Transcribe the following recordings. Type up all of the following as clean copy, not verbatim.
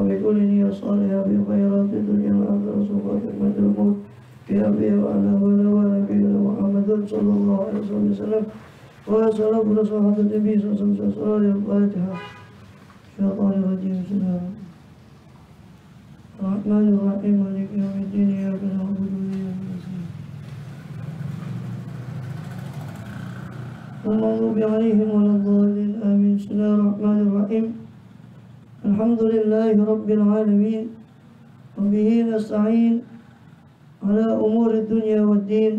وبكل نية صالحة في خيرات الدنيا والآخرة وفي خدمة الموت في أبي وعلى نبينا محمد صلى الله عليه وسلم وسلام بصحبة النبي صلى الله عليه وسلم. الفاتحة. الشيطان الرجيم. بسم الله الرحمن الرحيم مالك يوم الدين إياك نعبد وإياك نستعين المغضوب عليهم ولا الضالين آمين. بسم الله الرحمن الرحيم. الحمد لله رب العالمين وبه نستعين على أمور الدنيا والدين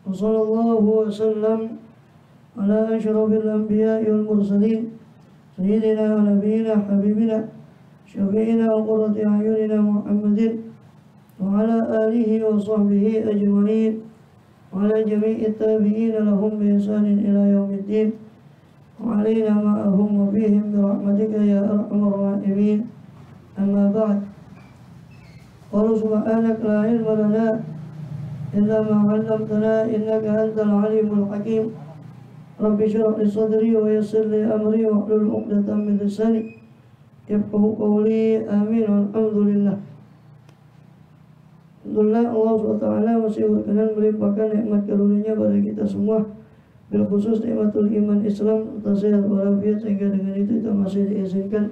وصلى الله وسلم على أشرف الأنبياء والمرسلين سيدنا ونبينا حبيبنا شفيعنا وقرة أعيننا محمد وعلى آله وصحبه أجمعين وعلى جميع التابعين لهم بإحسان إلى يوم الدين وعلينا معهم وفيهم برحمتك يا أرحم الراحمين. أما بعد، قال سبحانك لا علم لنا إلا ما علمتنا إنك أنت العليم الحكيم. رب اشرح لي صدري ويسر لي أمري واحلل عقدة من لساني يفقهوا قولي. آمين. والحمد لله. Alhamdulillah, Allah SWT masih berkenan melimpahkan nikmat karunia pada kita semua, bil khusus nikmatul iman Islam serta sehat walafiat, sehingga dengan itu kita masih diizinkan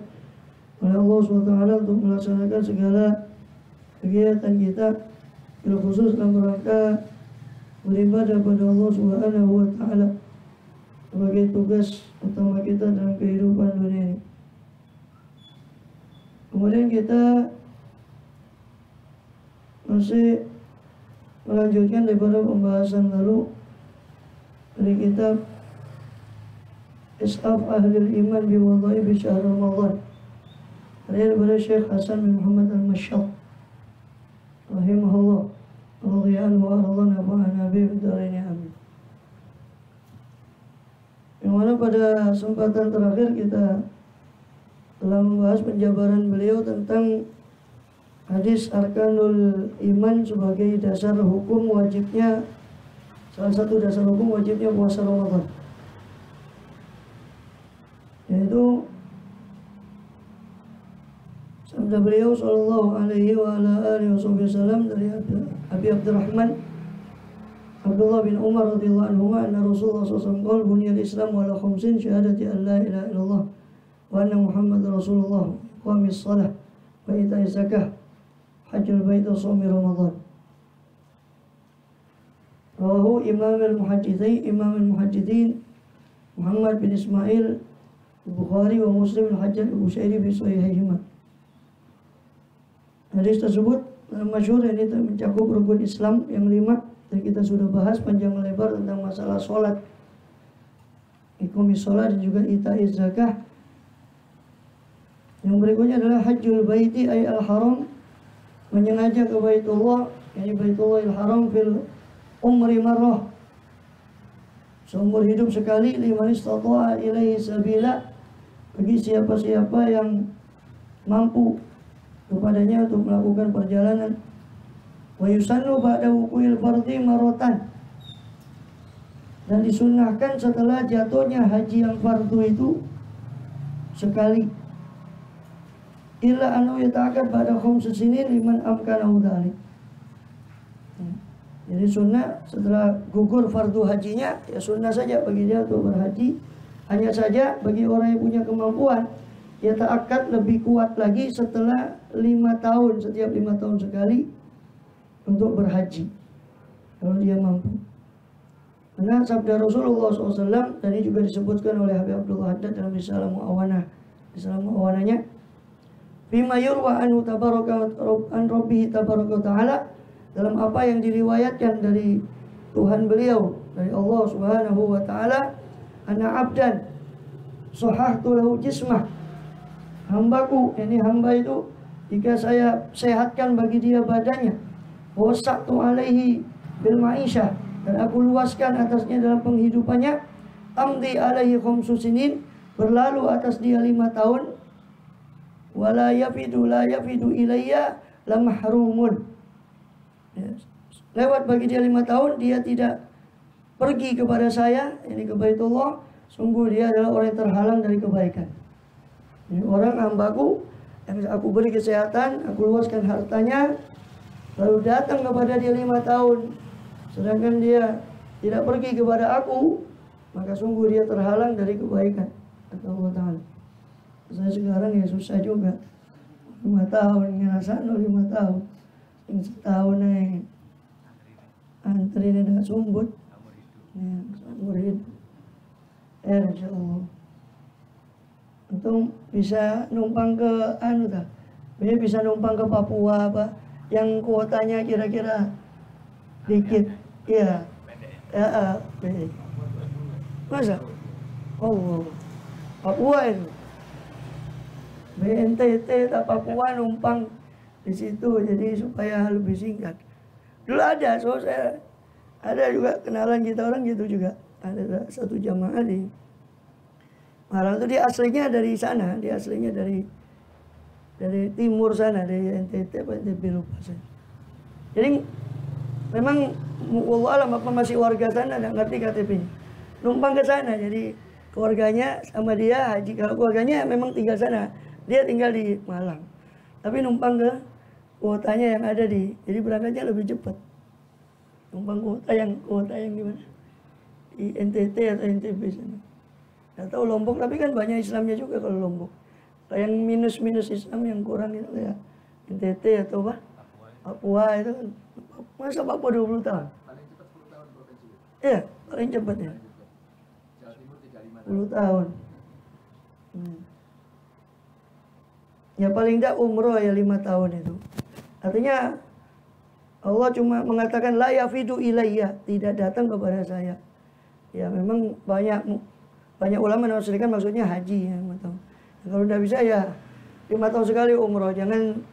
oleh Allah SWT untuk melaksanakan segala kegiatan kita, bil khusus dalam rangka beribadah pada Allah SWT sebagai tugas utama kita dalam kehidupan dunia ini. Kemudian kita masih melanjutkan daripada pembahasan lalu dari kitab Is'af Ahlul Iman bi Wadhaif Syahr Ramadan daripada Syekh Hasan bin Muhammad Al-Mashhad rahimahullah radhiyallahu anhu wa radhana ba'ana bi bidarini amin. Yang mana pada kesempatan terakhir kita telah membahas penjabaran beliau tentang hadis arkanul iman sebagai dasar hukum wajibnya, salah satu dasar hukum wajibnya puasa Ramadan, yaitu sabda beliau sallallahu alaihi wa ala alihi wasallam dari Abi Abdurrahman Abdullah bin Umar radhiyallahu anhu anna Rasulullah sallallahu alaihi wasallam buniyal Islam ala khamsin syahadati an la ilaha illallah wa anna Muhammadar Rasulullah qamis shalah wa ita'iz zakah hajjul bait wa shaumi Ramadan. Rawahu Imam al-Muhaddithin Muhammad bin Ismail Bukhari wa Muslim al-Hajjaj al-Bushairi bi sahihihima. Hadis tersebut masyhur, ini mencakup rukun Islam yang 5 dan kita sudah bahas panjang lebar tentang masalah sholat, iqamis sholat dan juga ita'iz zakah. Yang berikutnya adalah hajjul baiti ay al-haram, menyengaja ke Baitullah, yakni Baitullahil Haram fil umri marrah, seumur hidup sekali, liman istata'a ilaihi sabila, bagi siapa-siapa yang mampu kepadanya untuk melakukan perjalanan. Wa yusannu ba'da wuqu'il fardhi marratan, dan disunnahkan setelah jatuhnya haji yang fardu itu sekali. Illa anu yata'akkad ba'da khamsi sinin liman amkanahu dzalik. Jadi sunnah setelah gugur fardu hajinya, ya sunnah saja bagi dia untuk berhaji. Hanya saja bagi orang yang punya kemampuan, ya ta'akkad lebih kuat lagi setelah 5 tahun, setiap 5 tahun sekali untuk berhaji, kalau dia mampu. Karena sabda Rasulullah SAW tadi juga disebutkan oleh Habib Abdullah Haddad dalam Risalah Mu'awanah, Risalah Mu'awanahnya, bima yurwa anhu tabaraka an rabbih tabaraka ta'ala, dalam apa yang diriwayatkan dari Tuhan beliau, dari Allah Subhanahu wa taala, ana abdan sahahtu lahu jismah, hambaku, ini hamba itu jika saya sehatkan bagi dia badannya, wasaqtu alaihi bil ma'isyah, dan aku luaskan atasnya dalam penghidupannya, amdi alaihi khamsu sinin, berlalu atas dia 5 tahun, wala yafidu la yafidu ilayya lamahrumun, lewat bagi dia 5 tahun, dia tidak pergi kepada saya, ini ke Baitullah, sungguh dia adalah orang yang terhalang dari kebaikan. Ini orang hambaku yang aku beri kesehatan, aku luaskan hartanya, lalu datang kepada dia 5 tahun, sedangkan dia tidak pergi kepada aku, maka sungguh dia terhalang dari kebaikan, kata Allah Ta'ala. Saya sekarang ya susah juga, 5 tahun ngerasa 5 tahun, yang setahun nih antri tidak sumbut, ya, seumur hidup. Insya Allah. Untung bisa numpang ke bisa numpang ke Papua apa yang kuotanya kira-kira dikit, iya. Masa? Oh, Papua itu. BNTT tak Papua numpang di situ, jadi supaya lebih singkat. Dulu ada, so saya ada juga kenalan kita orang gitu juga. Ada satu jamaah di Malang itu, dia aslinya dari sana, dia aslinya dari timur sana, dari NTT apa NTB lupa saya. Jadi memang wallahu alam apa masih warga sana, nggak ngerti KTP-nya. Numpang ke sana, jadi keluarganya sama dia haji. Kalau keluarganya memang tinggal sana, dia tinggal di Malang. Tapi numpang ke kuotanya yang ada jadi berangkatnya lebih cepat. Numpang kuota yang gimana? Di NTT atau NTB sana. Nggak tahu Lombok, tapi kan banyak Islamnya juga kalau Lombok. Yang minus Islam yang kurang itu ya NTT atau apa? Papua itu kan. Masa Papua 20 tahun? Paling cepat 10 tahun provinsi. Iya, paling cepat ya. Jawa Timur 35 10 tahun. Ya paling tidak umroh ya 5 tahun itu. Artinya Allah cuma mengatakan la yafidu ilayya, tidak datang kepada saya. Ya memang banyak ulama menafsirkan maksudnya haji ya, 5 tahun. Kalau tidak bisa ya 5 tahun sekali umroh, jangan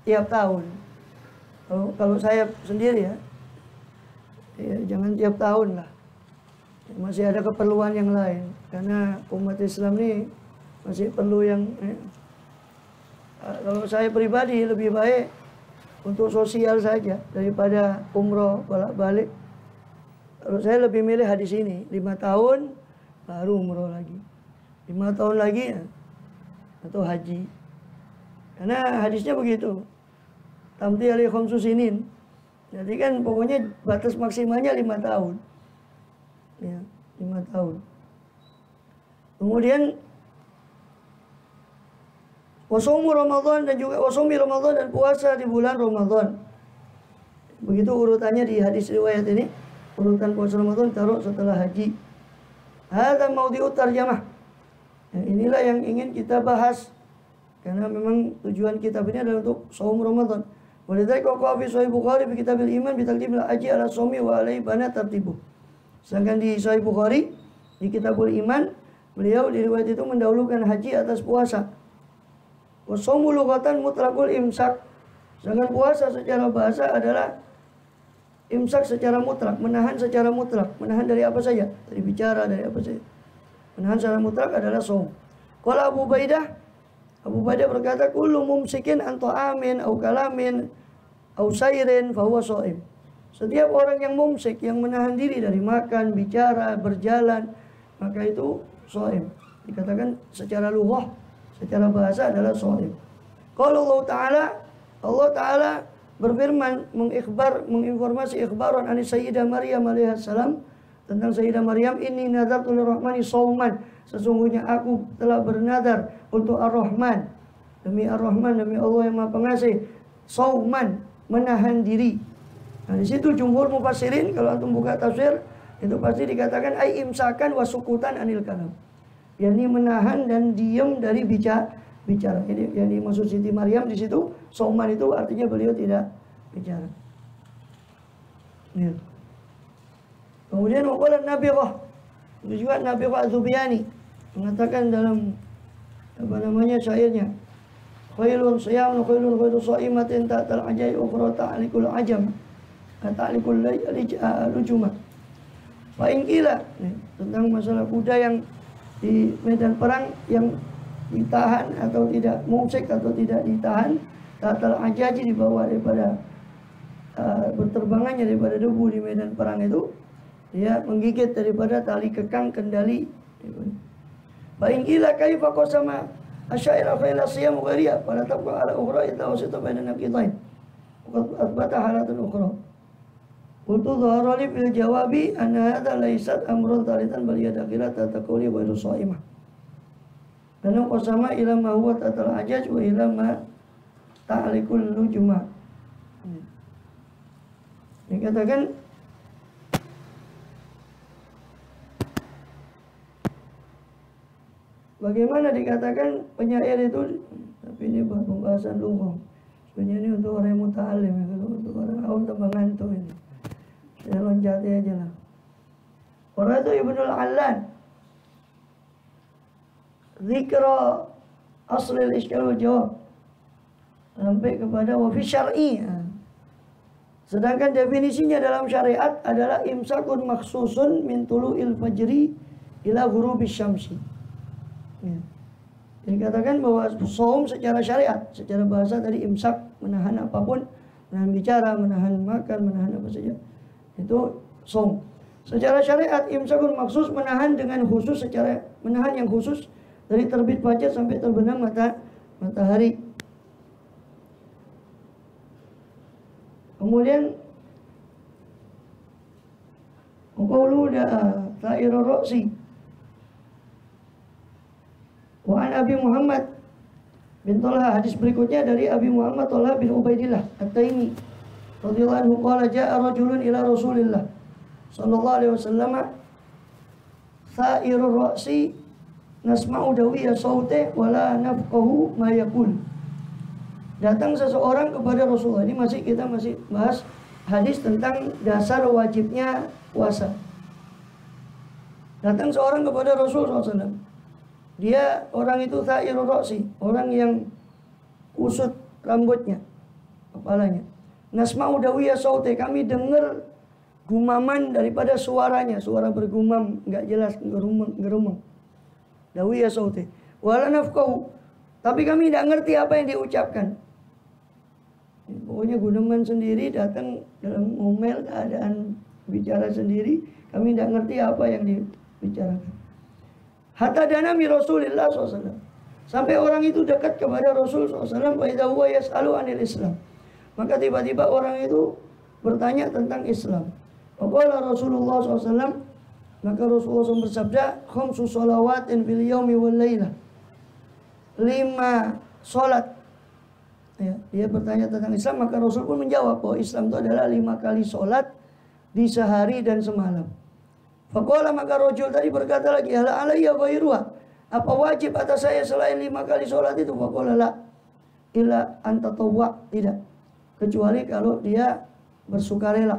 tiap tahun. Kalau saya sendiri ya jangan tiap tahun lah. Masih ada keperluan yang lain, karena umat Islam ini masih perlu yang kalau saya pribadi lebih baik untuk sosial saja daripada umroh bolak-balik. Kalau saya lebih milih hadis ini, 5 tahun baru umroh lagi, 5 tahun lagi ya, atau haji. Karena hadisnya begitu, tamti ali khamsu sinin. Jadi kan pokoknya batas maksimalnya 5 tahun. Ya, 5 tahun. Kemudian wasaumu Ramadan, dan juga wasaumi Ramadan, dan puasa di bulan Ramadan. Begitu urutannya di hadis riwayat ini. Urutan puasa Ramadan taruh setelah haji. Hadza maudi'ut tarjamah. Ya, inilah yang ingin kita bahas, karena memang tujuan kitab ini adalah untuk saum Ramadan. Walidzalika qawa fi Sahih Bukhari bi kitabil iman bi taqdimil haji ala shaumi wa alaihi bana tartibu. Sedangkan di Sahih Bukhari di kitabul iman, beliau di riwayat itu mendahulukan haji atas puasa. Wasaumu lughatan mutlaqul imsak. Sedangkan puasa secara bahasa adalah imsak secara mutlak, menahan secara mutlak. Menahan dari apa saja? Dari bicara, dari apa saja. Menahan secara mutlak adalah saum. Qala Abu Ubaidah berkata, kullu mumsikin an ta'amin au kalamin au sairin fa huwa shaim. Setiap orang yang mumsik, yang menahan diri dari makan, bicara, berjalan, maka itu shaim. Dikatakan secara lughah, secara bahasa adalah shaim. Kalau Allah Ta'ala berfirman menginformasi ikhbaran ani Sayyidah Maryam alaihissalam, tentang Sayyidah Maryam, ini nadartu lirrahmani shauman, sesungguhnya aku telah bernadar untuk Ar-Rahman, demi Ar-Rahman, demi Allah yang Maha Pengasih, shauman, menahan diri. Nah, di situ jumhur mufassirin kalau antum buka tafsir itu pasti dikatakan ai imsakan wa sukutan anil kalam, yakni menahan dan diam dari bicara. Ini yang dimaksud Siti Maryam di situ, shauman itu artinya beliau tidak bicara. Ya. Kemudian waqala Nabighah, itu juga Nabighah Az-Zubyani mengatakan dalam apa namanya syairnya, khailun siyam khailun khairu shaimatin ta'tal ajai ukhra ta'likul ajam ta'likul lujuma. Fa in qila, tentang masalah kuda yang di medan perang yang ditahan atau tidak, mumsik atau tidak ditahan, ta'tal ajaji, dibawa daripada berterbangannya daripada debu di medan perang itu, dia menggigit daripada tali kekang kendali. Fa in qila kaifa qasama asyairah fa ila siyam ghairiya wa la tabqa ala ukhra illa wasita baina naqidain. Wa athbata halatun ukhra. Qultu dhahara li fil jawabi anna hadha laysat amrun thalithan bal hiya dakhilatan taquli wa shaimah. Dan qasama ila ma huwa tatal ajaj wa ila ma ta'likul nujma. Dikatakan bagaimana dikatakan penyair itu, tapi ini pembahasan lughah. Sebenarnya ini untuk orang yang muta'alim, ya. Kalau untuk orang awam tambah ngantuk ini. Saya loncati aja lah. Orang itu Ibnul Allan. Zikra aslil iskal wal jawab. Sampai kepada wafi syar'i. Sedangkan definisinya dalam syariat adalah imsakun maksusun min tulu'il fajri ila ghurubis syamsi. Ya. Dikatakan bahwa saum secara syariat, secara bahasa tadi imsak, menahan apapun, menahan bicara, menahan makan, menahan apa saja. Itu saum. Secara syariat imsakun maksus menahan dengan khusus, secara menahan yang khusus dari terbit fajar sampai terbenam matahari. Kemudian qawlu da'a ta'irur ra'si wa an Abi Muhammad bin Talha, hadis berikutnya dari Abi Muhammad Talha bin Ubaidillah At-Taimi radhiyallahu anhu qala ja'a rajulun ila Rasulillah sallallahu alaihi wasallam ta'irur ra'si nasma'u dawiya saute wala nafqahu ma yaqul. Datang seseorang kepada Rasulullah. Ini kita masih bahas hadis tentang dasar wajibnya puasa. Datang seorang kepada Rasulullah SAW. Dia orang itu ta'irur ra'si, orang yang kusut rambutnya, kepalanya. Nasma'u dawiya saute, kami dengar gumaman daripada suaranya, suara bergumam enggak jelas, gerumeng. Dawiya saute. Wala nafqahu, tapi kami tidak ngerti apa yang diucapkan. Pokoknya guneman sendiri datang dalam ngomel, keadaan bicara sendiri, kami tidak ngerti apa yang dibicarakan. Hatta dana mi Rasulillah SAW. Sampai orang itu dekat kepada Rasul SAW. Wa idza huwa yas'alu anil Islam. Maka tiba-tiba orang itu bertanya tentang Islam. Faqala Rasulullah SAW. Maka Rasulullah SAW bersabda, khamsu shalawatin fil yaumi wal lailah. 5 sholat. Ya, dia bertanya tentang Islam, maka Rasul pun menjawab bahwa Islam itu adalah 5 kali sholat di sehari dan semalam. Faqala, maka rajul tadi berkata lagi, hal alayya ghairuha, apa wajib atas saya selain 5 kali sholat itu? Faqala la illa antatawwa, tidak, kecuali kalau dia bersukarela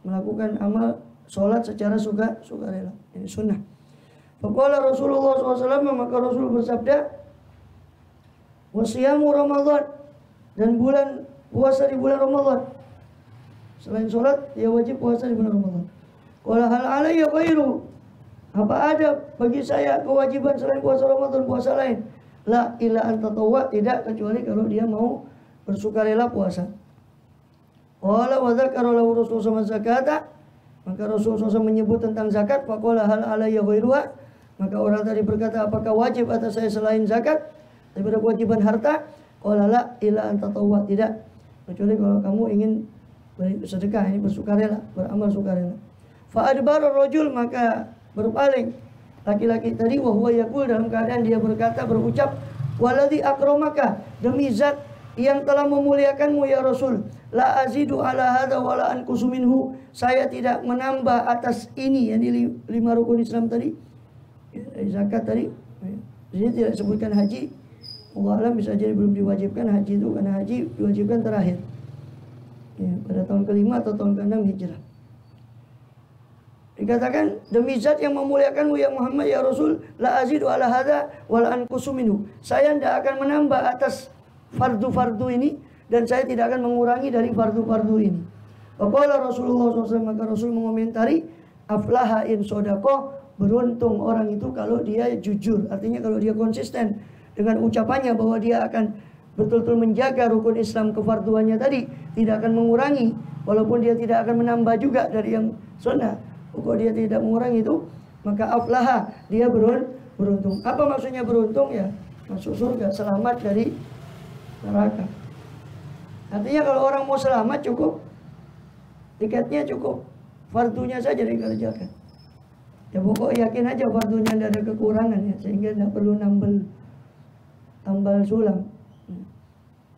melakukan amal sholat secara sukarela, ini sunnah. Faqala Rasulullah SAW, maka Rasul bersabda, wasiyamu Ramadan, dan bulan puasa di bulan Ramadan. Selain sholat, dia wajib puasa di bulan Ramadan. Qala hal alayya ghairu, apa ada bagi saya kewajiban selain puasa Ramadan, puasa lain? La illa an tatawwa, tidak, kecuali kalau dia mau bersukarela puasa. Qala wa dzakara lahu Rasulullah zakata, maka Rasulullah SAW menyebut tentang zakat. Faqala hal alayya ghairuha, maka orang tadi berkata, apakah wajib atas saya selain zakat, daripada kewajiban harta? Qala la illa an tatawwa, tidak, kecuali kalau kamu ingin bersedekah, ini bersukarela, beramal sukarela. Fa adbara rajul, maka berpaling laki-laki tadi, wa huwa yaqul, dalam keadaan dia berkata, berucap, waladzi akramaka, demi zat yang telah memuliakanmu ya Rasul, la azidu ala hadza wala anqusu minhu, saya tidak menambah atas ini, yang di 5 rukun Islam tadi, zakat tadi. Di sini tidak sebutkan haji. Allah alam, bisa jadi belum diwajibkan haji itu, karena haji diwajibkan terakhir, ya, pada tahun ke-5 atau tahun ke-6 hijrah. Dikatakan, demi zat yang memuliakanmu ya Muhammad ya Rasul, la azidu ala hadza wala anqusu minhu, saya tidak akan menambah atas fardu-fardu ini, dan saya tidak akan mengurangi dari fardu-fardu ini. Faqala Rasulullah SAW, maka Rasul mengomentari, aflaha in sodaqah, beruntung orang itu kalau dia jujur, artinya kalau dia konsisten dengan ucapannya bahwa dia akan betul-betul menjaga rukun Islam kefarduannya tadi, tidak akan mengurangi, walaupun dia tidak akan menambah juga dari yang sunnah. Pokok dia tidak mengurangi itu, maka aflaha, dia beruntung. Apa maksudnya beruntung ya? masuk surga, selamat dari neraka. Artinya kalau orang mau selamat cukup tiketnya cukup fardunya saja dikerjakan. Ya pokok yakin aja fardunya tidak ada kekurangan ya, sehingga tidak perlu tambal sulam.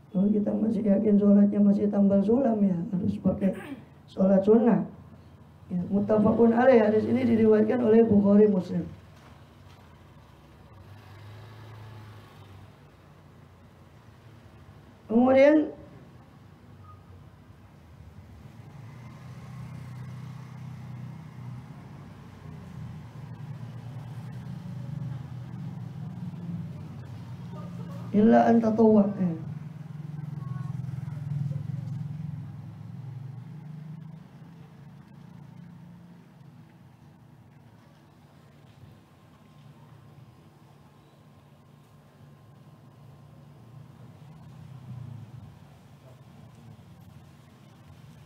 Kalau kita masih yakin sholatnya masih tambal sulam ya harus pakai sholat sunnah. Ya, muttafaqun alaih, hadis ini diriwayatkan oleh Bukhari Muslim. Kemudian illa an tatawwa.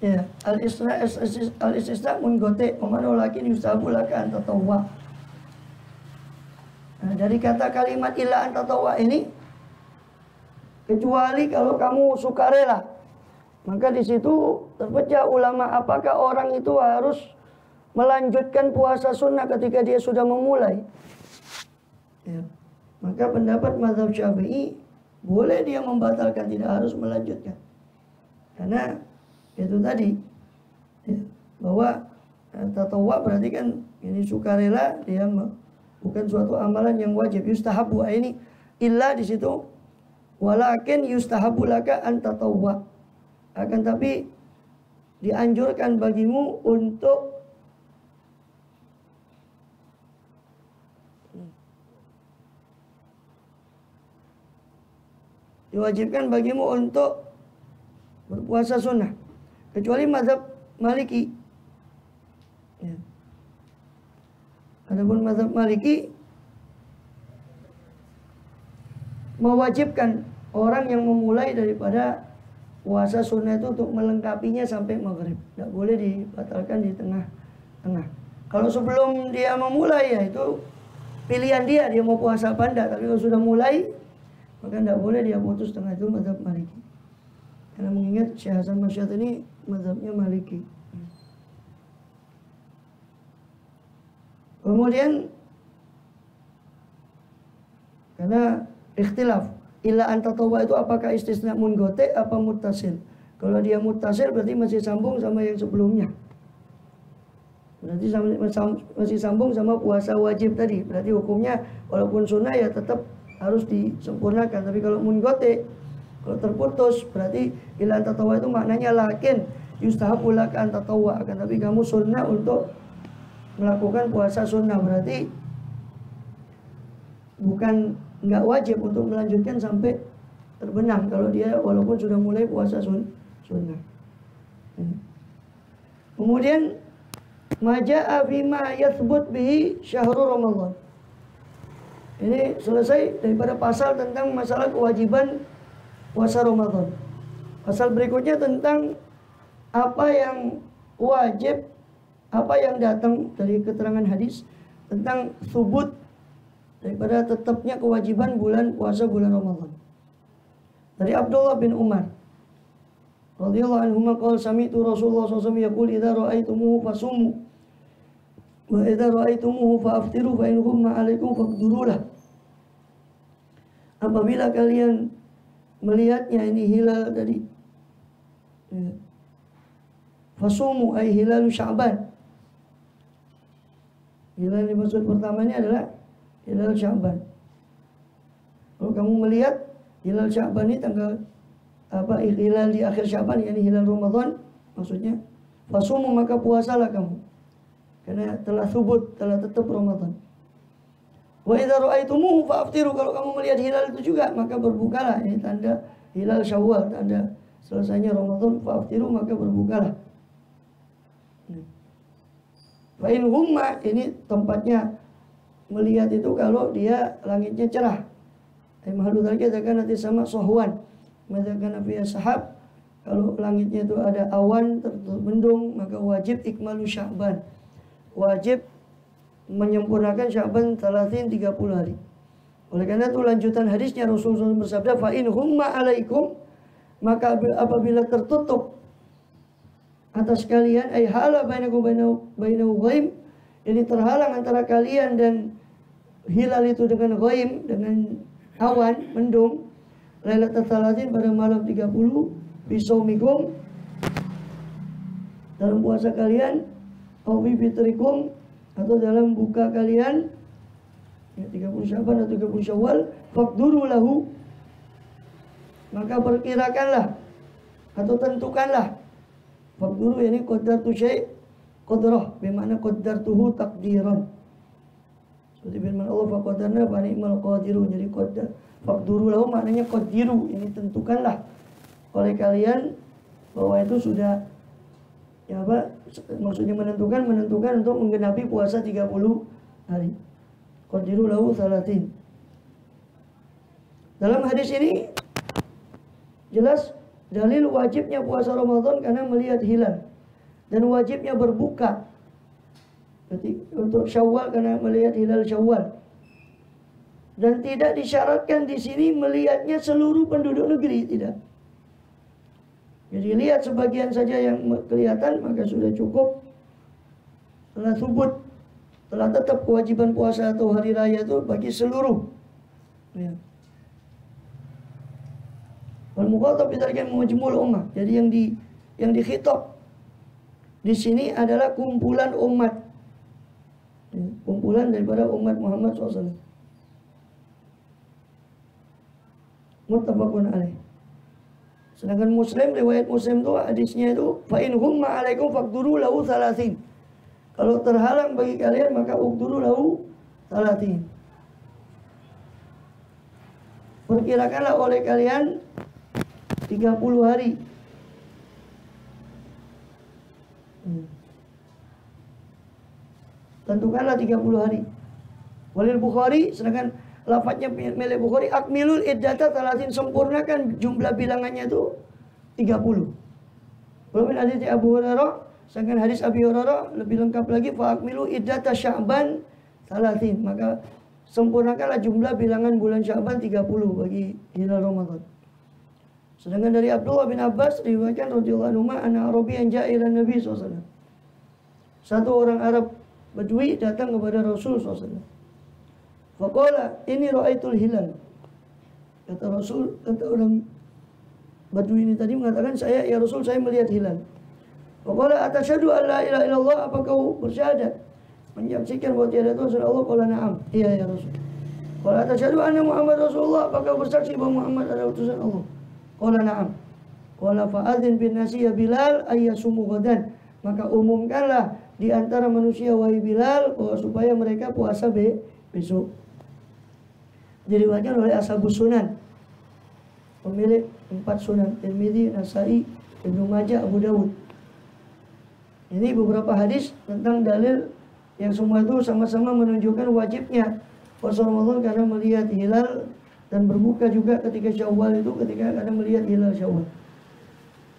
Ya, al-istisna menggote pemanu lakin yusabu laka an tatawwa. Nah, dari kata kalimat illa an tatawwa ini, kecuali kalau kamu sukarela, maka di situ terpecah ulama apakah orang itu harus melanjutkan puasa sunnah ketika dia sudah memulai. Ya. Maka pendapat mazhab Syafi'i boleh dia membatalkan, tidak harus melanjutkan. Karena itu tadi ya, bahwa tatawwa berarti kan ini sukarela, dia bukan suatu amalan yang wajib. Yustahabu ini illa di situ, walakin yustahabu laka an tatawwa, akan tapi dianjurkan bagimu untuk diwajibkan bagimu untuk berpuasa sunnah, kecuali mazhab Maliki. Ya. Adapun mazhab Maliki mewajibkan orang yang memulai daripada puasa sunnah itu untuk melengkapinya sampai maghrib. Tidak boleh dibatalkan di tengah-tengah. Kalau sebelum dia memulai ya itu pilihan dia mau puasa apa enggak. Tapi kalau sudah mulai maka tidak boleh dia putus tengah, itu mazhab Maliki. Karena mengingat Syekh Hasan Masyad ini mazhabnya Maliki. Kemudian karena ikhtilaf illa an tatawwa itu apakah istisna mungote apa muttasil. Kalau dia muttasil berarti masih sambung sama yang sebelumnya, berarti masih sambung sama puasa wajib tadi. Berarti hukumnya walaupun sunnah ya tetap harus disempurnakan. Tapi kalau mungote, kalau terputus, berarti illa an tatawwa itu maknanya lakin yustahabu laka an tatawwa, akan tapi kamu sunnah untuk melakukan puasa sunnah. Berarti bukan nggak wajib untuk melanjutkan sampai terbenam kalau dia walaupun sudah mulai puasa sunnah. Kemudian maja'a bima yathbut bihi syahrul Ramadan. Ini selesai daripada pasal tentang masalah kewajiban puasa Ramadan. Pasal berikutnya tentang apa yang wajib, apa yang datang dari keterangan hadis tentang subut daripada tetapnya kewajiban bulan puasa bulan Ramadan. Dari Abdullah bin Umar radhiyallahu anhu qala sami'tu Rasulullah sallallahu alaihi wasallam yaqul idza ra'aitumuhu fasumu wa idza ra'aitumuhu fa'aftiru fa in ghumma 'alaikum faqdurulah. Apabila kalian melihatnya ini hilal dari fasumu ay hilal Sya'ban. Hilal yang maksud pertama ini adalah hilal Sya'ban. Kalau kamu melihat hilal Sya'ban ini tanggal apa, hilal di akhir Sya'ban, yakni hilal Ramadan maksudnya, fasumu maka puasalah kamu karena telah subut, telah tetap Ramadan. Wa idza ra'aitumuhu fa'aftiru, kalau kamu melihat hilal itu juga maka berbukalah. Ini tanda hilal Syawal, tanda selesainya Ramadan. Fa'aftiru maka berbukalah. Fa in humma, ini tempatnya melihat itu kalau dia langitnya cerah. Mahalu tadi katakan nanti sama sohwan, mengatakan fiya sahab, kalau langitnya itu ada awan tertutup mendung maka wajib ikmalu Sya'ban, wajib menyempurnakan Sya'ban 30 hari. Oleh karena itu lanjutan hadisnya Rasulullah bersabda, fa in humma alaikum, maka apabila tertutup atas kalian, ay hala bainakum bainahu ghaim, ini terhalang antara kalian dan hilal itu dengan ghaim, dengan awan mendung, lailatul salatin pada malam 30, bisaumikum, dalam puasa kalian, au bi fitrikum, atau dalam buka kalian, ya, 30 Sya'ban atau 30 Syawal, faqduru lahu, maka perkirakanlah atau tentukanlah. Faqduru yani qaddartu syai' qadrah, bermakna qaddartuhu taqdiran. Seperti firman Allah, faqadarna fa ni'mal qadirun. Jadi qaddar faqduru lahu maknanya qaddiru, ini tentukanlah oleh kalian bahwa itu sudah, ya apa maksudnya menentukan untuk menggenapi puasa 30 hari. Qaddiru lahu 30. Dalam hadis ini jelas dalil wajibnya puasa Ramadan karena melihat hilal, dan wajibnya berbuka untuk Syawal karena melihat hilal Syawal. Dan tidak disyaratkan di sini melihatnya seluruh penduduk negeri, tidak. Jadi lihat sebagian saja yang kelihatan maka sudah cukup. Telah subut, telah tetap kewajiban puasa atau hari raya itu bagi seluruh. Ya. Wal mukhatab bidzalika majmul ummah. Jadi yang dikhitab di sini adalah kumpulan umat. Ya, kumpulan daripada umat Muhammad SAW. Muttafaqun alaih. Sedangkan Muslim, riwayat Muslim itu hadisnya itu fa in humma alaikum faqduru lahu 30. Kalau terhalang bagi kalian maka uqduru lahu 30. Perkirakanlah oleh kalian 30 hari. Tentukanlah 30 hari. Walil Bukhari, sedangkan lafadznya milik Bukhari, akmilul iddata 30, sempurnakan jumlah bilangannya itu 30. Walaupun hadis Abu Hurairah, sedangkan hadis Abi Hurairah lebih lengkap lagi, fa akmilu iddata Sya'ban 30, maka sempurnakanlah jumlah bilangan bulan Sya'ban 30 bagi hilal Ramadan. Sedangkan dari Abdullah bin Abbas riwayatkan radhiyallahu anhu, ana Arabiyan ja'a ila Nabi SAW. Satu orang Arab Badui datang kepada Rasul SAW. Faqala ini ra'aitul hilal. Kata Rasul, kata orang Badui ini tadi mengatakan, saya ya Rasul, saya melihat hilal. Faqala atasyhadu an la ilaha illallah, apa kau bersyahadat menyaksikan bahwa tiada Tuhan selain Allah? Qala na'am, iya ya Rasul. Qala atasyhadu anna Muhammad Rasulullah, apa kau bersaksi bahwa Muhammad adalah utusan Allah? Qala na'am. Qala fa'adzin bin nasi ya Bilal ayyasumu ghadan, maka umumkanlah di antara manusia wahai Bilal bahwa supaya mereka puasa besok. Diriwayatkan oleh Ashabus Sunan, pemilik 4 sunan, Tirmidzi, Nasai, Ibnu Majah, Abu Dawud. Ini beberapa hadis tentang dalil yang semua itu sama-sama menunjukkan wajibnya puasa Ramadan karena melihat hilal, dan berbuka juga ketika Syawal itu ketika ada melihat hilal Syawal.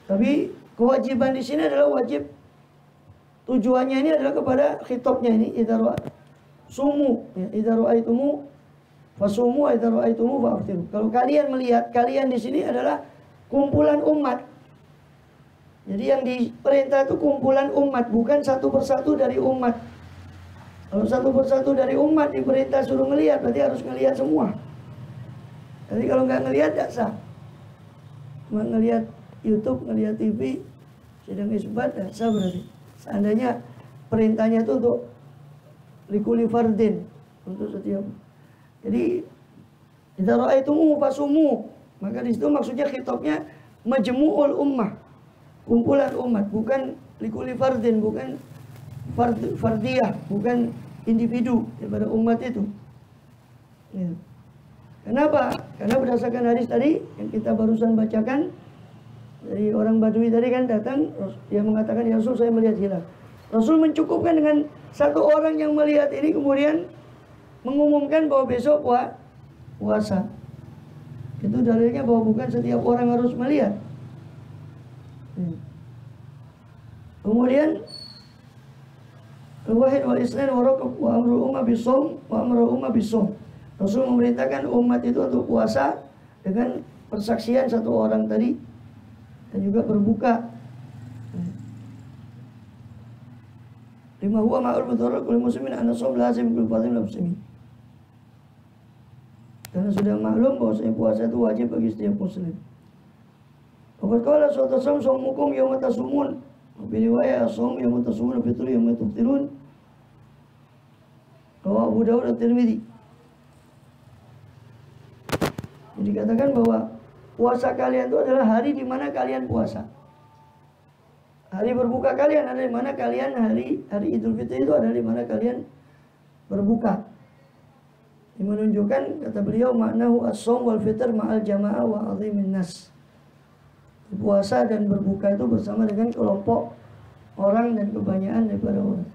Tapi kewajiban di sini adalah wajib. Tujuannya ini adalah kepada khitabnya ini, idza sumu, ya, idza ra'aitumu fasumu, idza ra'aitumu fa'aftiru. Kalau kalian melihat, kalian di sini adalah kumpulan umat. Jadi yang diperintah itu kumpulan umat, bukan satu persatu dari umat. Kalau satu persatu dari umat diperintah suruh ngelihat, berarti harus ngelihat semua. Jadi kalau nggak ngelihat tidak sah. Cuma ngelihat YouTube, ngelihat TV, sedang isbat, tidak sah berarti. Seandainya perintahnya itu untuk likuli fardin, untuk setiap. Jadi idza ra'aitumu fasumu, maka di situ maksudnya khitabnya majmu'ul ummah, kumpulan umat, bukan likuli fardin, bukan fardiyah, bukan individu daripada umat itu. Ya. Kenapa? Karena berdasarkan hadis tadi yang kita barusan bacakan dari orang Badui tadi kan datang, dia mengatakan, ya Rasul, saya melihat hilal. Rasul mencukupkan dengan satu orang yang melihat ini, kemudian mengumumkan bahwa besok puasa. Itu dalilnya bahwa bukan setiap orang harus melihat. Kemudian al-wahid wal isnan wa raqab wa amrul umma bisawm wa amrul umma bisawm. Rasul memerintahkan umat itu untuk puasa dengan persaksian satu orang tadi dan juga berbuka. Lima huwa ma'ul mudharrar kulli muslimin anna shaum lazim kulli fardin muslimin. Karena sudah maklum bahwa puasa itu wajib bagi setiap muslim. Waqad qala sallallahu alaihi wasallam shaumukum yawma tasumun. Fi riwayat shaum yawma tasumun fitru yawma tuftirun. Rawahu Abu Dawud dan Tirmidzi. Jadi dikatakan bahwa puasa kalian itu adalah hari di mana kalian puasa. Hari berbuka kalian ada di mana kalian hari Idul Fitri itu ada di mana kalian berbuka. Ini menunjukkan kata beliau maknahu as-shaum wal fitr ma'al jamaah wa 'azimin nas. Puasa dan berbuka itu bersama dengan kelompok orang dan kebanyakan daripada orang.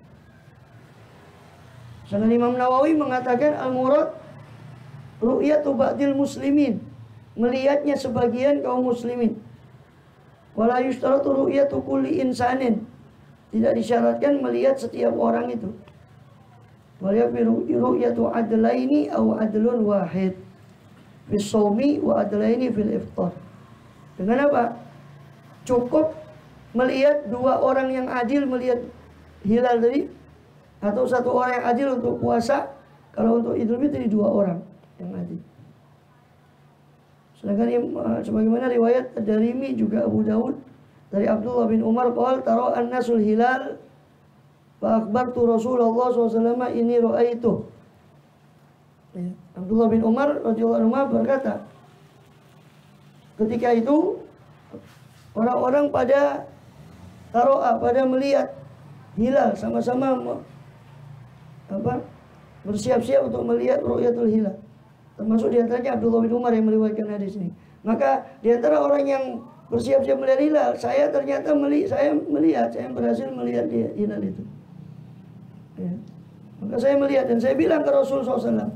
Sedangkan Imam Nawawi mengatakan al-murad ru'yatu ba'dil muslimin, melihatnya sebagian kaum muslimin. Wala yushtaratu ru'yatu kulli insanin, tidak disyaratkan melihat setiap orang itu. Wala ru'yatu adlaini aw adlun wahid fis shaumi wa adlaini fil iftar. Dengan apa? Cukup melihat dua orang yang adil melihat hilal tadi, atau satu orang yang adil untuk puasa. Kalau untuk Idul Fitri dua orang yang adil. Sedangkan sebagaimana riwayat Ad-Darimi juga Abu Dawud dari Abdullah bin Umar qala tara an-nasul hilal fa akhbartu Rasulullah SAW ini ra'aitu. Abdullah bin Umar radhiyallahu anhu berkata, ketika itu orang-orang pada pada melihat hilal, sama-sama bersiap-siap untuk melihat ru'yatul hilal. Termasuk diantaranya Abdullah bin Umar yang meriwayatkan hadis ini. Maka diantara orang yang bersiap-siap melihat hilal, saya ternyata saya berhasil melihat hilal itu. Ya. Maka saya melihat dan saya bilang ke Rasul SAW,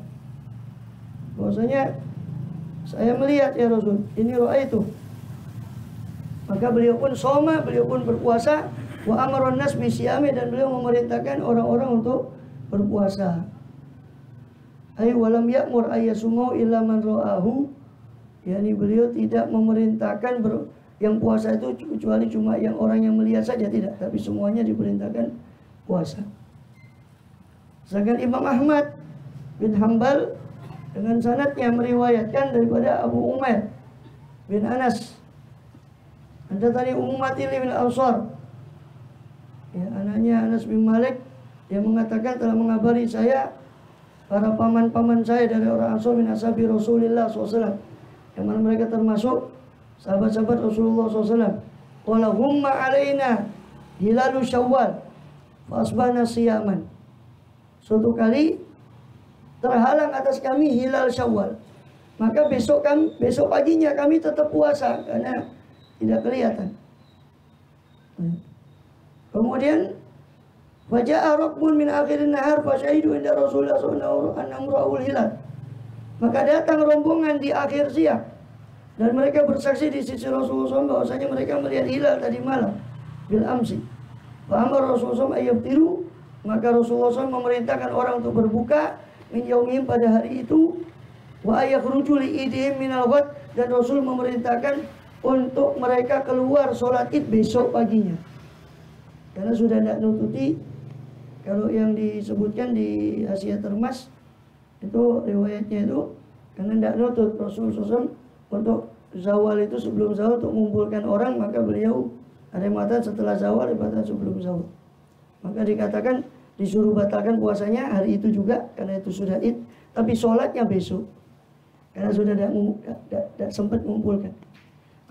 bahwasanya saya melihat ya Rasul, ini itu. Maka beliau pun soma, beliau pun berpuasa, wa amaron nas bisyami, dan beliau memerintahkan orang-orang untuk berpuasa. Ay walam ya'mur ayyasumu illa man ra'ahu, yakni beliau tidak memerintahkan yang puasa itu kecuali cuma yang orang yang melihat saja, tidak, tapi semuanya diperintahkan puasa. Sedangkan Imam Ahmad bin Hanbal dengan sanadnya meriwayatkan daripada Abu Umair bin Anas, ada tadi Ummatil bin Ansar, ya, anaknya Anas bin Malik, yang mengatakan telah mengabari saya para paman-paman saya dari orang Ansar bin ashabi Rasulullah SAW, yang mana mereka termasuk sahabat-sahabat Rasulullah SAW. Qala humma alaina hilalu Syawal fa asbahna siyaman. Suatu kali terhalang atas kami hilal Syawal, maka besok paginya kami tetap puasa karena tidak kelihatan. Kemudian faja'a raqbun min akhirin nahar fasyahidu inda Rasulullah sallallahu alaihi wasallam hilal. Maka datang rombongan di akhir siang dan mereka bersaksi di sisi Rasulullah SAW bahwasanya mereka melihat hilal tadi malam bil amsi. Fa amara Rasulullah ayyabtiru, maka Rasulullah SAW memerintahkan orang untuk berbuka min yaumihim pada hari itu, wa ayakhruju li idihim minal ghad, dan Rasul memerintahkan untuk mereka keluar sholat id besok paginya. Karena sudah tidak nututi. Kalau yang disebutkan di Asia Termas itu riwayatnya itu karena tidak nutut Rasulullah SAW untuk zawal itu, sebelum zawal untuk mengumpulkan orang, maka beliau ada yang mengatakan setelah zawal, ada yang sebelum zawal. Maka dikatakan disuruh batalkan puasanya hari itu juga karena itu sudah id, tapi sholatnya besok karena sudah tidak sempat mengumpulkan.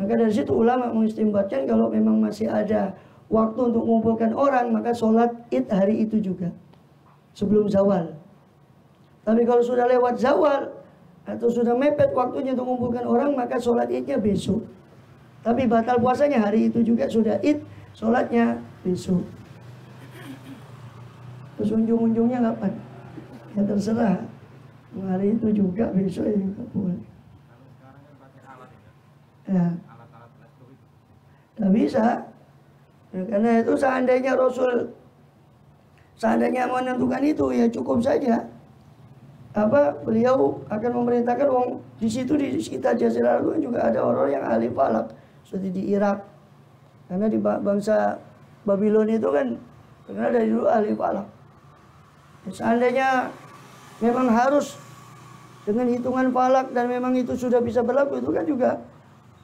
Maka dari situ ulama mengistimbatkan kalau memang masih ada waktu untuk mengumpulkan orang, maka sholat id hari itu juga sebelum zawal. Tapi kalau sudah lewat zawal atau sudah mepet waktunya untuk mengumpulkan orang, maka sholat idnya besok. Tapi batal puasanya hari itu juga, sudah id, sholatnya besok. Terus ujung-ujungnya kapan? Ya terserah. Hari itu juga, besok ya juga boleh. Sekarang kan pakai alat ya. Alat-alat plastik itu. Tak bisa. Ya, karena itu seandainya Rasul seandainya menentukan itu, ya cukup saja. beliau akan memerintahkan di situ di sekitar Jazirah Arab juga ada orang yang ahli falak seperti di Irak, karena di bangsa Babylon itu kan terkenal dari dulu ahli falak. Seandainya memang harus dengan hitungan falak dan memang itu sudah bisa berlaku, itu kan juga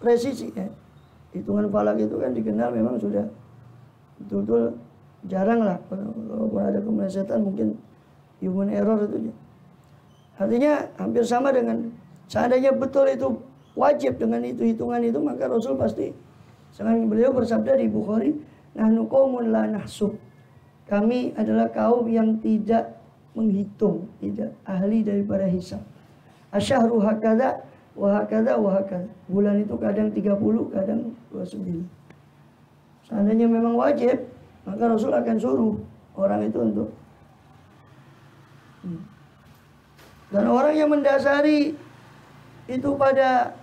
presisi ya. Hitungan falak itu kan dikenal memang sudah betul-betul jarang lah, kalau ada kemelesetan mungkin human error itu. Artinya hampir sama dengan seandainya betul itu wajib dengan itu hitungan itu, maka Rasul pasti sangat, beliau bersabda di Bukhari, nahnu qaumun la nahsub, kami adalah kaum yang tidak menghitung, tidak ahli daripada hisab. Asyahru hakadha wa hakadha wa hakadha, bulan itu kadang 30 kadang 29. Seandainya memang wajib, maka Rasul akan suruh orang itu untuk dan orang yang mendasari itu pada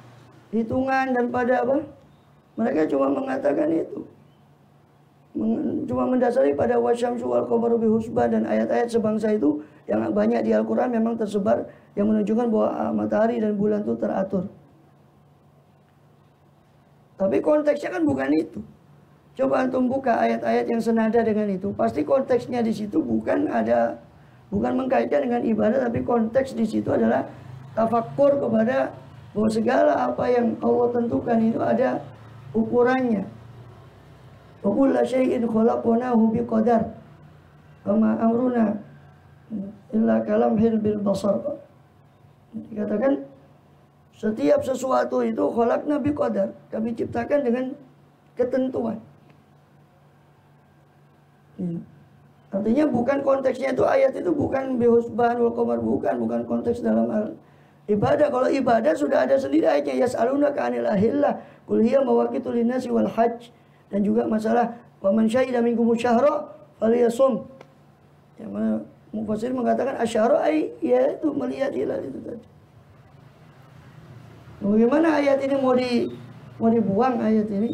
hitungan dan pada mereka cuma mengatakan itu, cuma mendasari pada wasyamsu wal qamaru bihusban dan ayat-ayat sebangsa itu yang banyak di Al-Quran memang tersebar yang menunjukkan bahwa matahari dan bulan itu teratur. Tapi konteksnya kan bukan itu. Coba antum buka ayat-ayat yang senada dengan itu, pasti konteksnya di situ bukan mengkaitkan dengan ibadah, tapi konteks di situ adalah tafakkur kepada bahwa segala apa yang Allah tentukan itu ada ukurannya. Wa kullu syai'in khalaqnahu biqadar. Wa amruna illa kalamhil bil basar. Dikatakan setiap sesuatu itu khalaqna biqadar, kami ciptakan dengan ketentuan. Artinya bukan konteksnya itu, ayat itu bukan bihusban wal qamar, bukan konteks dalam ibadah. Kalau ibadah sudah ada sendiri ayatnya, yas'alunaka 'anil ahillah qul hiya mawaqitu linnasi wal hajj, dan juga masalah wa man syahida minkum syahra falyasum. Yang mana mufassir mengatakan asyara yaitu melihat hilal itu tadi. Bagaimana ayat ini mau dibuang ayat ini?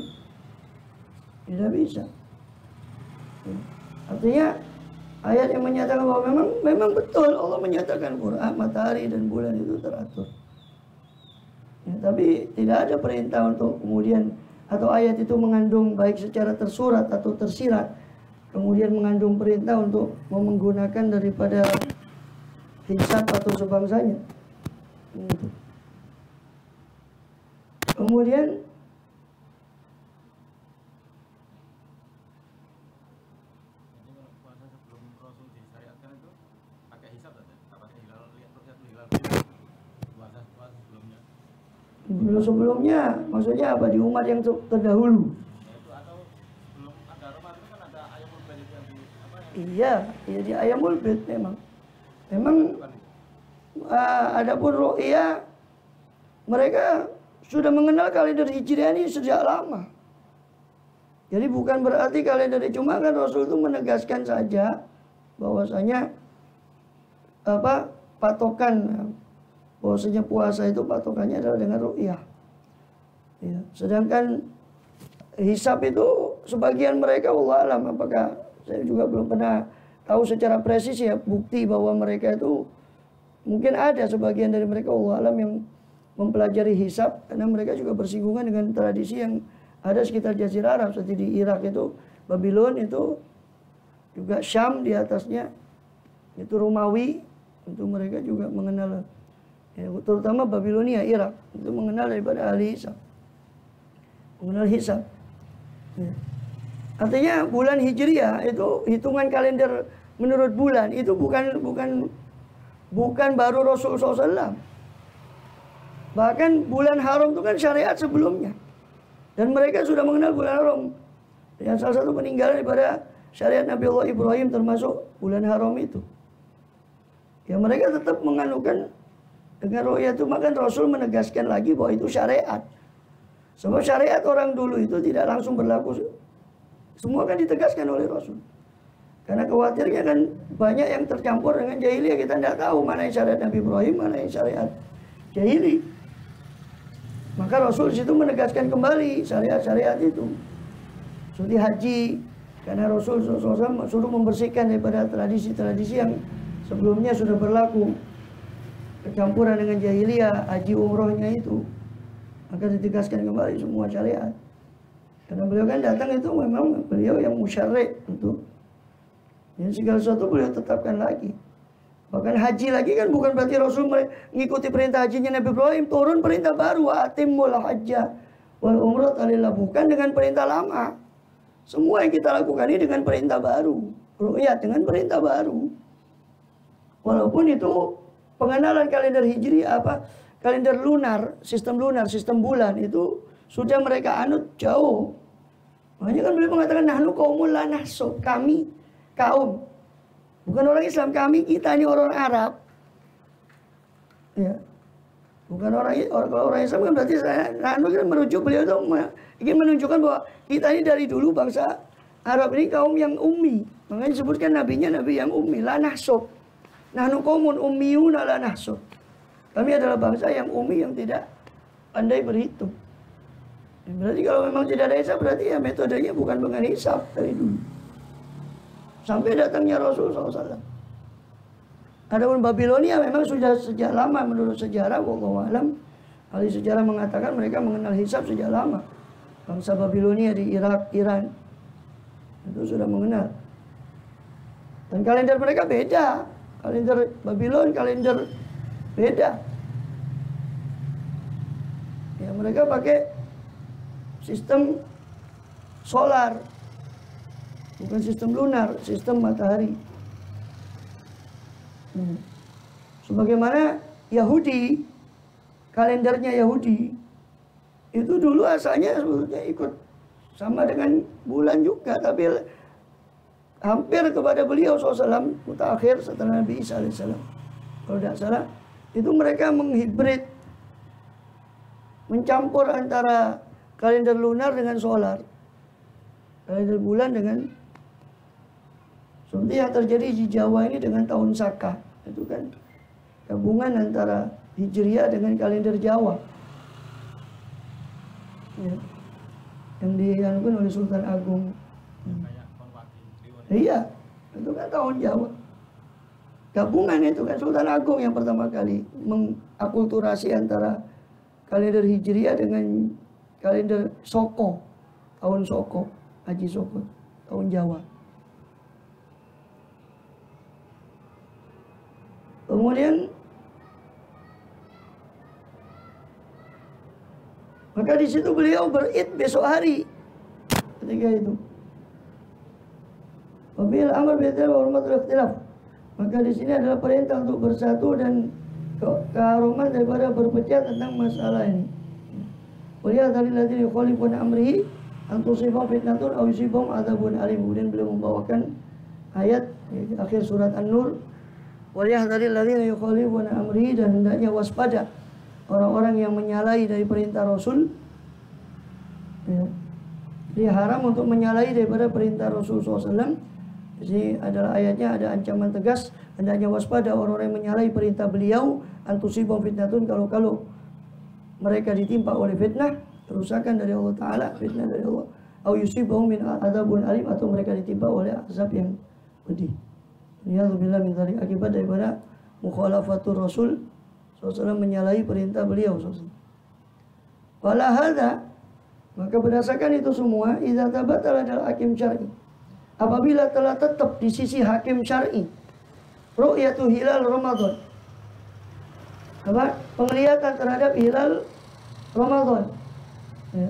Tidak bisa. Artinya ayat yang menyatakan bahwa memang betul Allah menyatakan Quran, matahari dan bulan itu teratur. Ya, tapi tidak ada perintah untuk kemudian atau ayat itu mengandung baik secara tersurat atau tersirat, kemudian mengandung perintah untuk menggunakan daripada hisab atau sebangsanya. Kemudian sebelumnya maksudnya apa, di umat yang terdahulu? Iya, di Ayamul Bid memang adapun ru'yah mereka sudah mengenal kalender Hijriah ini sejak lama. Jadi bukan berarti kalender, cuma kan Rasul itu menegaskan saja bahwasanya patokan bahwasanya puasa itu patokannya adalah dengan ru'yah. Ya, sedangkan hisab itu sebagian mereka Allah alam, apakah saya juga belum pernah tahu secara presis ya bukti bahwa mereka itu mungkin ada sebagian dari mereka Allah alam yang mempelajari hisab, karena mereka juga bersinggungan dengan tradisi yang ada sekitar Jazirah Arab, seperti di Irak itu Babylon, itu juga Syam di atasnya itu Romawi, itu mereka juga mengenal ya, terutama Babilonia Irak itu mengenal daripada ahli hisab, mengenal hisab ya. Artinya bulan Hijriah itu hitungan kalender menurut bulan itu bukan baru Rasulullah SAW. Bahkan bulan haram itu kan syariat sebelumnya, dan mereka sudah mengenal bulan haram. Yang salah satu peninggalan daripada syariat Nabi Allah Ibrahim termasuk bulan haram itu. Ya mereka tetap menganukan dengan ru'yah itu, maka Rasul menegaskan lagi bahwa itu syariat. Sebab syariat orang dulu itu tidak langsung berlaku. Semua kan ditegaskan oleh Rasul. Karena khawatirnya kan banyak yang tercampur dengan jahiliyah, kita tidak tahu mana yang syariat Nabi Ibrahim, mana yang syariat jahili. Maka Rasul situ menegaskan kembali syariat-syariat itu. Seperti haji, karena Rasul SAW suruh membersihkan daripada tradisi-tradisi yang sebelumnya sudah berlaku. kecampuran dengan jahiliyah, haji umrohnya itu, maka ditegaskan kembali semua syariat. Karena beliau kan datang itu memang beliau yang musyarri untuk segala sesuatu beliau tetapkan lagi. Bahkan haji lagi kan bukan berarti Rasul mengikuti perintah hajinya Nabi Ibrahim, turun perintah baru, atimul hajja wal umrata lillah, bukan dengan perintah lama. Semua yang kita lakukan ini dengan perintah baru, ru'yat dengan perintah baru. Walaupun itu pengenalan kalender hijri kalender lunar, sistem bulan itu sudah mereka anut jauh. Makanya kan beliau mengatakan nahnu qaumul la nahsub, kami kaum, bukan orang Islam, kita ini orang Arab. Ya. Bukan orang Islam kan berarti nahnu kan merujuk beliau itu ingin menunjukkan bahwa kita ini dari dulu bangsa Arab ini kaum yang ummi. Makanya disebutkan nabinya nabi yang ummi, la nahsub. Nahnu qaumun ummiyuna la nahsub. Kami adalah bangsa yang ummi yang tidak pandai berhitung. Berarti kalau memang tidak ada hisab, berarti ya metodenya bukan dengan hisab dari dulu. Sampai datangnya Rasulullah SAW. Adapun Babilonia memang sudah sejak lama menurut sejarah, wallahu alam. Ahli sejarah mengatakan mereka mengenal hisab sejak lama. Bangsa Babilonia di Irak, Iran itu sudah mengenal. Dan kalender mereka beda. Kalender Babylon, kalender beda. Ya, mereka pakai sistem solar, bukan sistem lunar, sistem matahari. Sebagaimana Yahudi, kalendernya Yahudi itu dulu asalnya sebetulnya ikut sama dengan bulan juga, tapi hampir kepada beliau SAW mutakhir setelah Nabi Isa AS. Kalau tidak salah, itu mereka menghibrid, mencampur antara kalender lunar dengan solar, kalender bulan dengan, seperti yang terjadi di Jawa ini dengan tahun Saka. Itu kan gabungan antara Hijriah dengan kalender Jawa, ya, yang dianukan oleh Sultan Agung. Iya, itu kan tahun Jawa. Gabungan itu kan Sultan Agung yang pertama kali mengakulturasi antara kalender Hijriah dengan kalender Soko, tahun Soko, Haji Soko, tahun Jawa. Kemudian maka di situ beliau berid besok hari ketika itu. Wabil amr bil wa hurmatul ikhtilaf. Maka di sini adalah perintah untuk bersatu dan keharuman daripada berpecah tentang masalah ini. Waliya dalil ladzina yukhalifuna amrihi an tusibahum fitnatun aw yusibahum adzabun alim. Kemudian beliau membawakan ayat di akhir surat An-Nur. Waliya dalil ladzina yukhalifuna amrihi, dan hendaknya waspada orang-orang yang menyalahi dari perintah Rasul. Ya. Dia haram untuk menyalahi daripada perintah Rasul SAW. Jadi adalah ayatnya ada ancaman tegas, hendaknya waspada orang-orang yang menyalahi perintah beliau, antusibahum fitnatun, kalau mereka ditimpa oleh fitnah, kerusakan dari Allah Ta'ala, fitnah dari Allah, au yusibahum min adzabun alim, atau mereka ditimpa oleh azab yang pedih. Niyadzubillah min dzalik, akibat daripada mukhalafatur Rasul SAW, menyalahi perintah beliau SAW. Wala hadza, maka berdasarkan itu semua, idza tabatala al hakim syar'i, apabila telah tetap di sisi hakim syar'i ru'yatu hilal Ramadan, penglihatan terhadap hilal Ramadan, ya,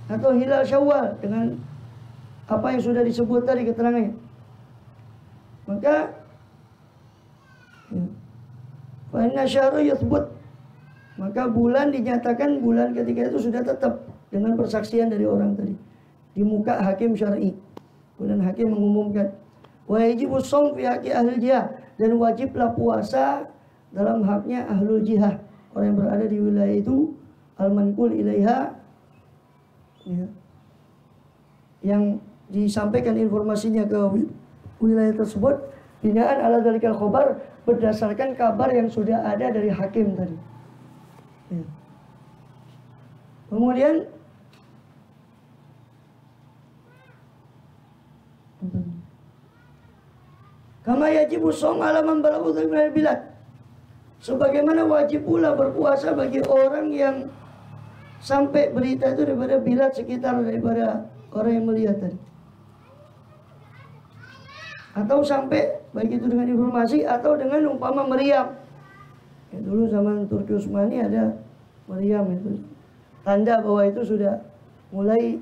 atau hilal Syawal dengan apa yang sudah disebut tadi keterangannya, maka fa inna syahra yathbut, maka bulan dinyatakan bulan ketika itu sudah tetap dengan persaksian dari orang tadi di muka hakim syar'i. Kemudian hakim mengumumkan wajibus shaum fi haqqi ahli jihad, dan wajiblah puasa dalam haknya ahlul jihad, orang yang berada di wilayah itu, al-manqul ilaiha, ya, yang disampaikan informasinya ke wilayah tersebut binaan ala dzalikal khabar, berdasarkan kabar yang sudah ada dari hakim tadi. Ya. Kemudian kama yajibu shaum ala man balagha minal bilad, Sebagaimana wajib pula berpuasa bagi orang yang sampai berita itu daripada bilat sekitar daripada orang yang melihat tadi. Atau sampai baik itu dengan informasi atau dengan umpama meriam. Ya, dulu zaman Turki Utsmani ada meriam itu. Tanda bahwa itu sudah mulai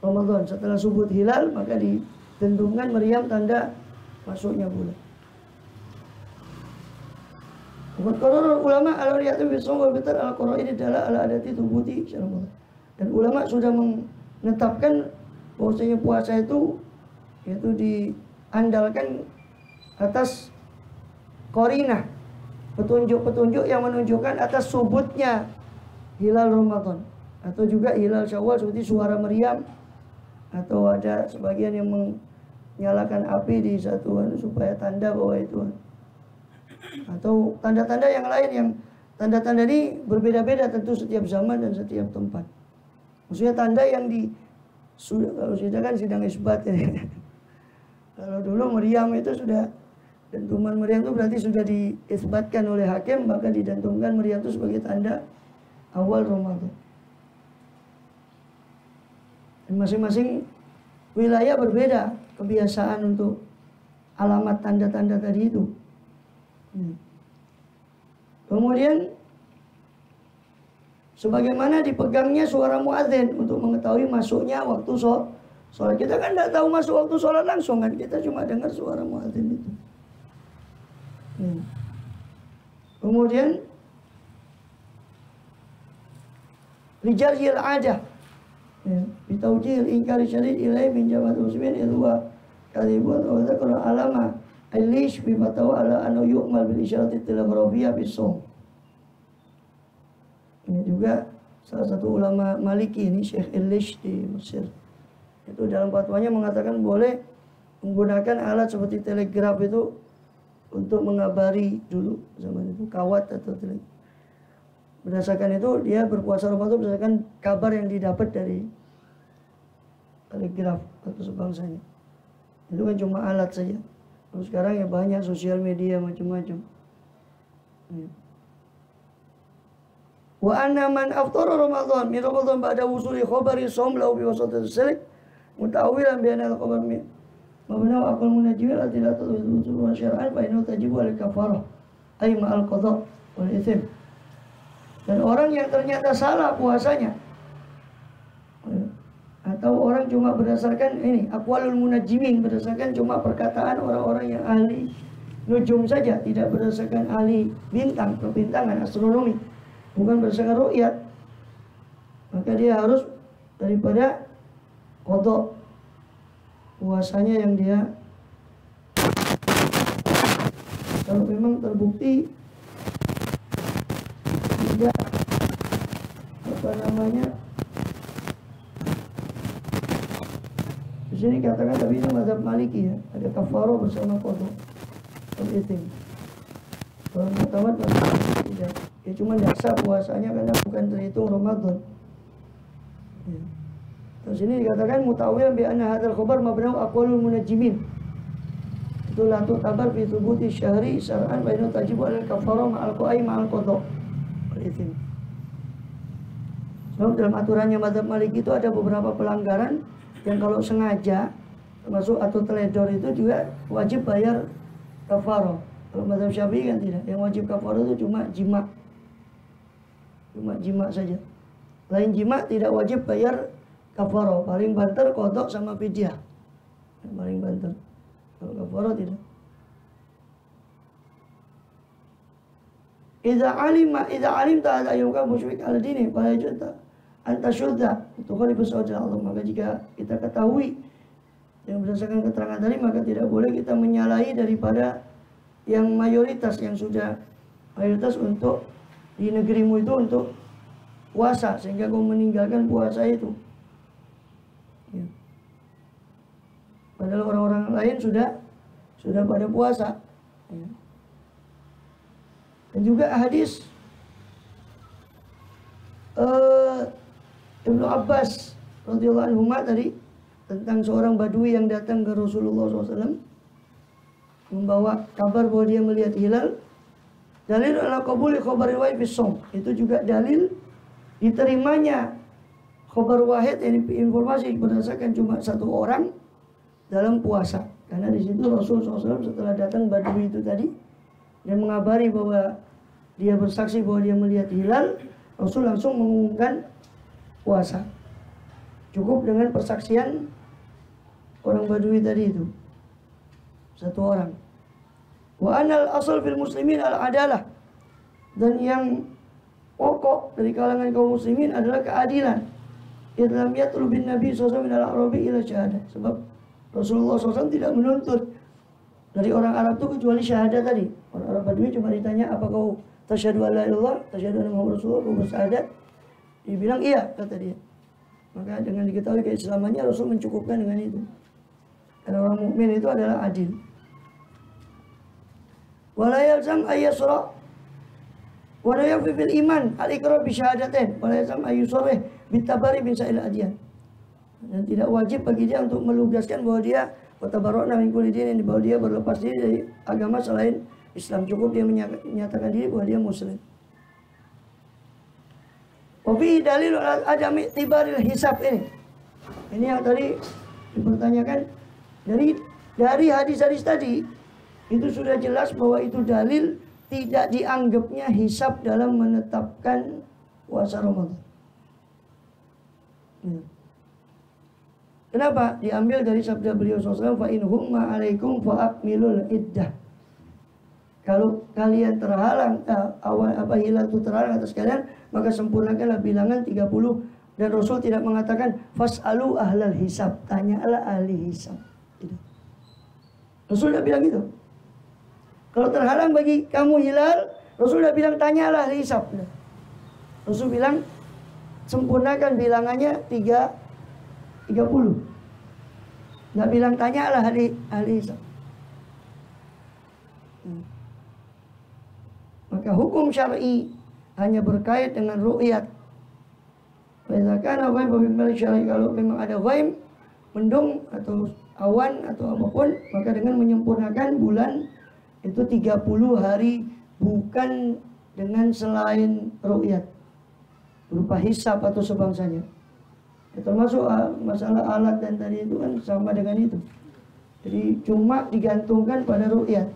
Ramadan. Setelah subuh hilal maka ditentukan meriam tanda masuknya bulan. Qarar ulama al-riyatu fi shaum wal fitr al-qara'i dalla ala adati thubuti Ramadan. Dan ulama sudah menetapkan bahwasanya puasa itu diandalkan atas qarinah, petunjuk-petunjuk yang menunjukkan atas subutnya hilal Ramadan atau juga hilal Syawal seperti suara meriam atau ada sebagian yang menyalakan api di satuan supaya tanda bahwa itu atau tanda-tanda yang lain yang tanda-tanda ini berbeda-beda tentu setiap zaman dan setiap tempat. Maksudnya tanda yang kalau kita kan sidang isbat ya. Kalau dulu meriam itu sudah dentuman meriam itu berarti sudah diisbatkan oleh hakim, maka didentumkan meriam itu sebagai tanda awal Ramadan. Dan masing-masing wilayah berbeda kebiasaan untuk alamat tanda-tanda tadi itu. Kemudian sebagaimana dipegangnya suara muadzin untuk mengetahui masuknya waktu sholat. Kita kan tidak tahu masuk waktu sholat langsung kan, kita cuma dengar suara muadzin itu. Kemudian rijalil adah bitawjihil inkari syadid ilai min jamaat muslimin ilwa kadhibun wa dzakara alama Al-Lish bimatawa ala anu yu'mal bil isyarati telegrafiyah bisawm. Ini juga salah satu ulama Maliki ini Syekh Al-Lish di Mesir. Itu dalam fatwanya mengatakan boleh menggunakan alat seperti telegraf itu untuk mengabari dulu zaman itu kawat atau telegraf. Berdasarkan itu dia berpuasa Ramadan berdasarkan kabar yang didapat dari telegraf atau sebangsanya. Itu kan cuma alat saja. Terus sekarang ya banyak sosial media macam-macam. Wa anna man aftara Ramadan min Ramadan ba'da wusuli khabari shaum lahu bi wasatati salik muta'awilan bi anna al-khabar min mabna aqal munajjim al-tilatu wa syar'an fa innahu tajibu al-kafarah ay ma'al qada wal itsm. Dan orang yang ternyata salah puasanya atau orang cuma berdasarkan ini aqwalul munajjimin, berdasarkan cuma perkataan orang-orang yang ahli nujum saja, tidak berdasarkan ahli bintang, perbintangan, astronomi, bukan berdasarkan ru'yat, maka dia harus daripada qada puasanya yang dia kalau memang terbukti tidak di sini katakan tapi itu mazhab Maliki ya, ada kafaroh bersama qada wal itsm. Kalau mutamat tidak, ya cuma daksa puasanya karena bukan terhitung Ramadan. Ya. Terus ini dikatakan mutawil bi anna hadzal khabar mabna'u aqwalul munajjimin. Itu la tu'tabar fi thubuti syahri syar'an wa inna tajibu al kafarah ma'al qa'i ma'al qada wal itsm. Sebab dalam aturannya mazhab Maliki itu ada beberapa pelanggaran yang kalau sengaja termasuk atau teledor itu juga wajib bayar kafarah. Kalau mazhab Syafi'i kan tidak. Yang wajib kafarah itu cuma jima. Cuma jima saja. Lain jima tidak wajib bayar kafarah. Paling banter qada sama fidyah. Paling banter. Kalau kafarah tidak. Idza alimta hadza ayyuka musyrik al-dini fala yajta anta syudda tukhalifus awjal Allah. Maka jika kita ketahui yang berdasarkan keterangan tadi, maka tidak boleh kita menyalahi daripada yang mayoritas, yang sudah mayoritas untuk di negerimu itu untuk puasa sehingga kau meninggalkan puasa itu ya. Padahal orang-orang lain sudah pada puasa ya. Dan juga hadis Ibnu Abbas radhiyallahu anhu tadi tentang seorang badui yang datang ke Rasulullah SAW membawa kabar bahwa dia melihat hilal. Dalil ala qabuli khabar wahid fi shaum. Itu juga dalil diterimanya khabar wahid, ini informasi berdasarkan cuma satu orang dalam puasa. Karena di situ Rasulullah SAW setelah datang Badui itu tadi dan mengabari bahwa dia bersaksi bahwa dia melihat hilal, Rasul langsung mengumumkan puasa. Cukup dengan persaksian orang Badui tadi itu, satu orang. Wa anal asal fil muslimin al adalah, dan yang pokok dari kalangan kaum muslimin adalah keadilan. Idlam yatlub bin Nabi SAW min al-Arabi ila syahadah. Sebab Rasulullah SAW tidak menuntut dari orang Arab itu kecuali syahadah tadi. Orang Arab Badui cuma ditanya, apa kau tasyhadu an la ilaha illallah, tasyhadu anna Muhammadar Rasulullah, kau bersyahadat? Dia bilang iya, kata dia. Maka dengan diketahui keislamannya, Rasul mencukupkan dengan itu. Karena orang mukmin itu adalah adil. Wala yalzam ayyasra wa la yakfi fil iman al-iqrar bi syahadatain wala yalzam ayyusarrih bitabari bin sa'il adyan. Dan tidak wajib bagi dia untuk melugaskan bahwa dia watabarra'na min kulli dinin, bahwa dia berlepas diri dari agama selain Islam. Cukup dia menyatakan diri bahwa dia muslim. Wa fi dalil adami tibaril hisab ini. Ini yang tadi dipertanyakan dari hadis-hadis tadi. Itu sudah jelas bahwa itu dalil tidak dianggapnya hisab dalam menetapkan puasa Ramadan. Kenapa? Diambil dari sabda beliau SAW, fa in humma alaikum fa akmilul iddah. Kalau kalian terhalang, hilal itu terhalang atas kalian, maka sempurnakanlah bilangan 30. Dan Rasul tidak mengatakan fas'alu ahlal hisab, tanyalah ahli hisab. Tidak. Rasul tidak bilang gitu. Kalau terhalang bagi kamu hilal, Rasul sudah bilang tanyalah ahli hisab. Rasul bilang sempurnakan bilangannya 30. Nggak bilang tanyalah ahli hisab. Maka hukum syar'i hanya berkait dengan ru'yat. Misalkan kalau memang ada ghaib, mendung atau awan atau apapun, maka dengan menyempurnakan bulan itu 30 hari, bukan dengan selain ru'yat berupa hisab atau sebangsanya. Ya, termasuk masalah alat dan tadi itu kan sama dengan itu. Jadi cuma digantungkan pada ru'yat.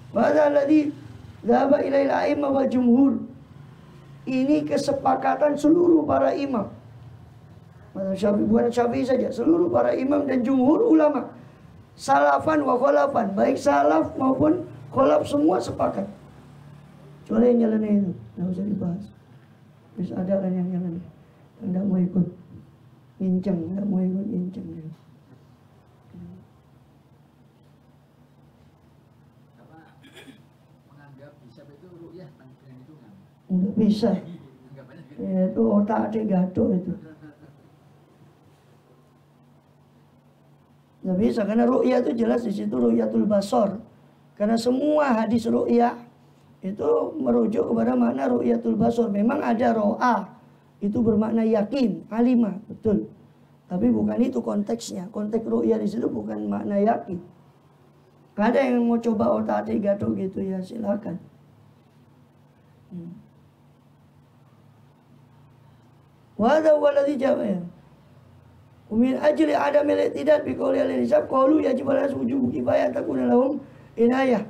Bahasa alladhi dhahaba ilail a'imah wal jumhur. Ini kesepakatan seluruh para imam. Bukan Syafi'i saja, seluruh para imam dan jumhur ulama. Salafan wa kholafan, baik salaf maupun kholaf semua sepakat. Kecuali yang nyeleneh itu, nggak usah dibahas. Terus ada kan yang nyeleneh, yang nggak mau ikut nginceng, nggak mau ikut nginceng. Apa menganggap hisab itu ru'yah dengan hitungan? Nggak bisa. Ya, itu otak adik gaduh itu. Nggak bisa, karena ru'yah itu jelas di situ ru'yatul basar. Karena semua hadis ru'yah itu merujuk kepada makna ru'yatul basar. Memang ada ro'a, itu bermakna yakin, alimah, betul. Tapi bukan itu konteksnya. Konteks ru'yah di situ bukan makna yakin. Ada yang mau coba otak adik gaduh gitu ya silakan. Wa hadza huwa alladhi jama'a. Min ajli adamil i'tidad bi qawli al-hisab qalu yajib ala wujubu kifayah takuna lahum inayah.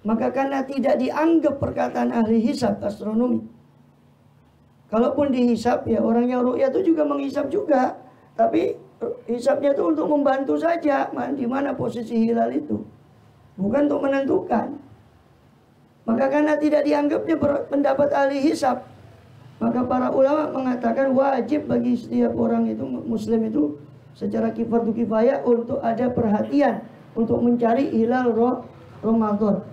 Maka karena tidak dianggap perkataan ahli hisab astronomi. Kalaupun dihisab ya orang yang ru'yah itu juga menghisab juga, tapi hisabnya itu untuk membantu saja di mana posisi hilal itu. Bukan untuk menentukan. Maka karena tidak dianggapnya pendapat ahli hisab, maka para ulama mengatakan wajib bagi setiap orang itu, muslim itu secara fardu kifayah untuk ada perhatian untuk mencari hilal Ramadan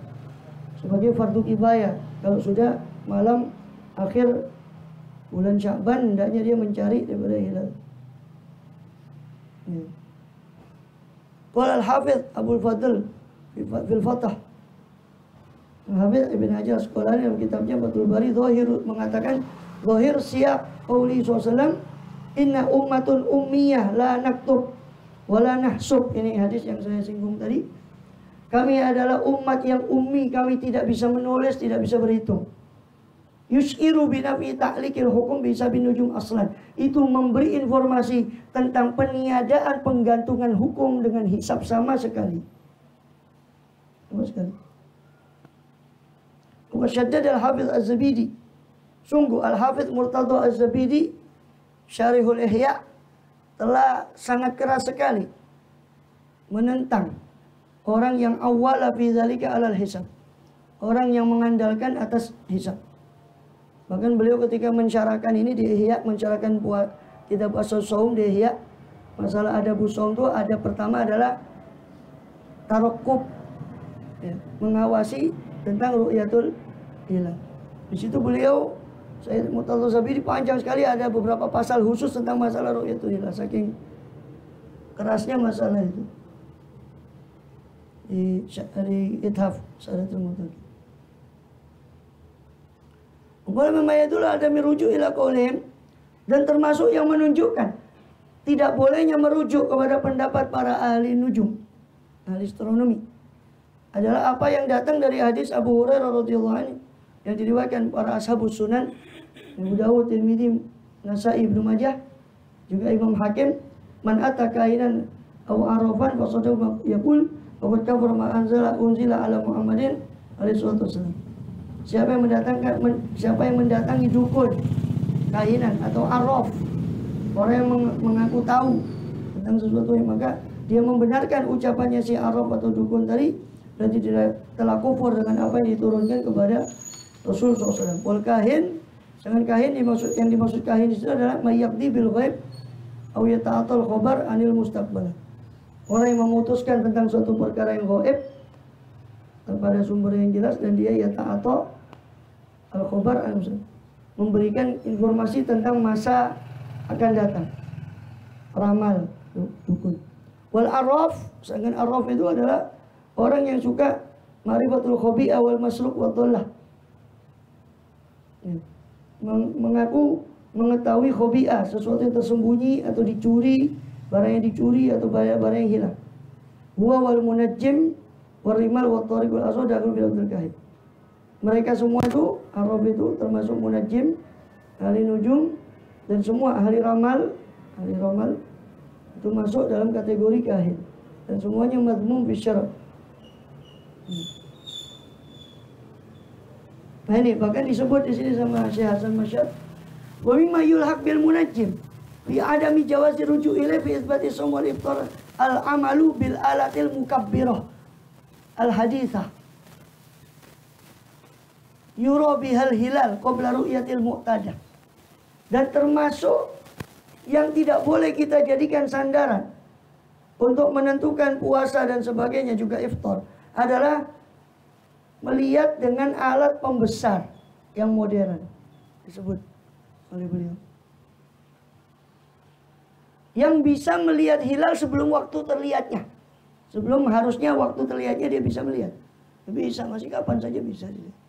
sebagai fardu kifayah. Kalau sudah malam akhir bulan Sya'ban, hendaknya dia mencari daripada hilal. Qala al-Hafidz Abdul Fadl fil Fathah. Al-Hafidz Ibn Hajar Asqalani dalam kitabnya Fathul Bari zahir mengatakan zahir siyaq qauli sallallahu inna ummatun ummiyah la naktub wa la nahsub. Ini hadis yang saya singgung tadi. Kami adalah umat yang ummi, kami tidak bisa menulis, tidak bisa berhitung. Yus'iru binafi ta'likil hukum bisa binujum aslan. Itu memberi informasi tentang peniadaan penggantungan hukum dengan hisab sama sekali. Sama sekali. Wasyaddad al-Hafiz Az-Zabidi. Sungguh Al-Hafiz Murtadha Az-Zabidi Syarihul Ihya telah sangat keras sekali menentang orang yang awwala fi dzalika alal hisab. Orang yang mengandalkan atas hisab. Bahkan beliau ketika mensyarahkan ini di Ihya, mensyarahkan kitab As-Shaum di Ihya, masalah adabus shaum itu ada pertama adalah tarakub, ya, mengawasi tentang ru'yatul hilal. Di situ beliau Sayyid Murtadha Zabidi panjang sekali, ada beberapa pasal khusus tentang masalah ru'yatul hilal, saking kerasnya masalah itu. Di Ithaf Sadatul Mutaqin. Wal mamayadul ada merujuk ila qaulihim, dan termasuk yang menunjukkan tidak bolehnya merujuk kepada pendapat para ahli nujum, ahli astronomi, adalah apa yang datang dari hadis Abu Hurairah radhiyallahu anhu yang diriwayatkan para ashabus sunan, Abu Dawud, Tirmidzi, Nasa'i, Ibnu Majah, juga Imam Hakim, man atakainan aw arafan fa sadaqa yaqul wa kafara ma unzila ala Muhammadin alaihi salatu wasallam. Siapa yang mendatangi dukun, kahinan atau araf, orang yang mengaku tahu tentang sesuatu, yang maka dia membenarkan ucapannya si araf atau dukun tadi, berarti dia telah kufur dengan apa yang diturunkan kepada Rasul SAW. Wal kahin, sedangkan kahin yang dimaksud kahin itu adalah mayyaqdi bil ghaib aw yata'atal khabar anil mustaqbal. Orang yang memutuskan tentang suatu perkara yang gaib kepada sumber yang jelas, dan dia yata'atal al-khabar, memberikan informasi tentang masa akan datang, ramal, dukun. Wal araf, sedangkan araf itu adalah orang yang suka ma'rifatul khabi'ah wal masruq wa dhallah, mengaku mengetahui khabi'ah, sesuatu yang tersembunyi atau dicuri, barang yang dicuri atau barang yang hilang. Huwa wal munajjim wal rimal wa tariq wal aswad dakul bil kahib. Mereka semua itu, araf itu termasuk munajjim, ahli nujum, dan semua ahli ramal itu masuk dalam kategori kahin, dan semuanya madmum bisyara. Nah ini bahkan disebut di sini sama Syekh Hasan Masyad, wa mimma yulhaq bil munajjim fi adami jawazi ruju' ilai fi isbati shaum wal iftar al amalu bil alatil mukabbirah al hadithah yura bihal hilal qabla ru'yatil mu'tadah. Dan termasuk yang tidak boleh kita jadikan sandaran untuk menentukan puasa dan sebagainya, juga iftar, adalah melihat dengan alat pembesar yang modern, disebut oleh beliau, yang bisa melihat hilal sebelum waktu terlihatnya, sebelum harusnya waktu terlihatnya dia bisa melihat. Bisa, masih kapan saja bisa dilihat.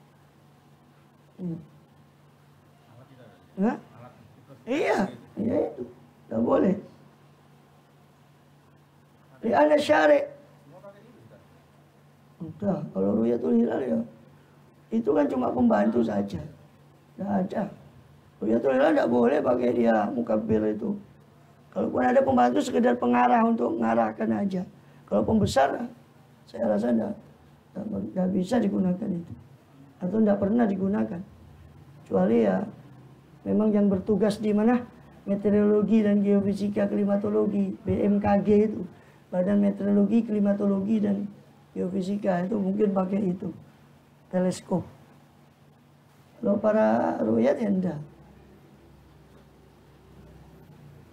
Nah, iya itu tidak boleh. Li'anna syari'. Udah, kalau ru'yatul hilal ya itu kan cuma pembantu saja, tidak ada. Ru'yatul hilal tidak boleh pakai dia mukabbir itu. Kalaupun ada pembantu sekedar pengarah untuk mengarahkan aja. Kalau pembesar, saya rasa tidak bisa digunakan itu, atau tidak pernah digunakan, kecuali ya memang yang bertugas di mana meteorologi dan geofisika klimatologi, BMKG itu, Badan Meteorologi, Klimatologi dan Geofisika, itu mungkin pakai itu, teleskop. Kalau para ru'yat ya enggak.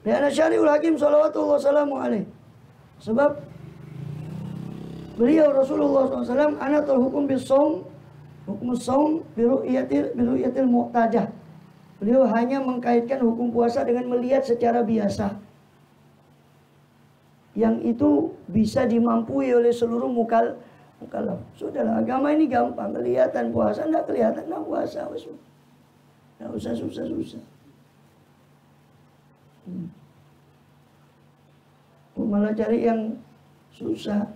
Li'anna syari'ul hakim salawatullah salamu alaih, sebab beliau Rasulullah SAW anatul hukum bis shaum, hukum shaum biru'yatil mu'tadah. Beliau hanya mengkaitkan hukum puasa dengan melihat secara biasa, yang itu bisa dimampui oleh seluruh mukallaf. Sudahlah, agama ini gampang, kelihatan puasa, enggak kelihatan enggak puasa, enggak usah susah-susah. Malah cari yang susah.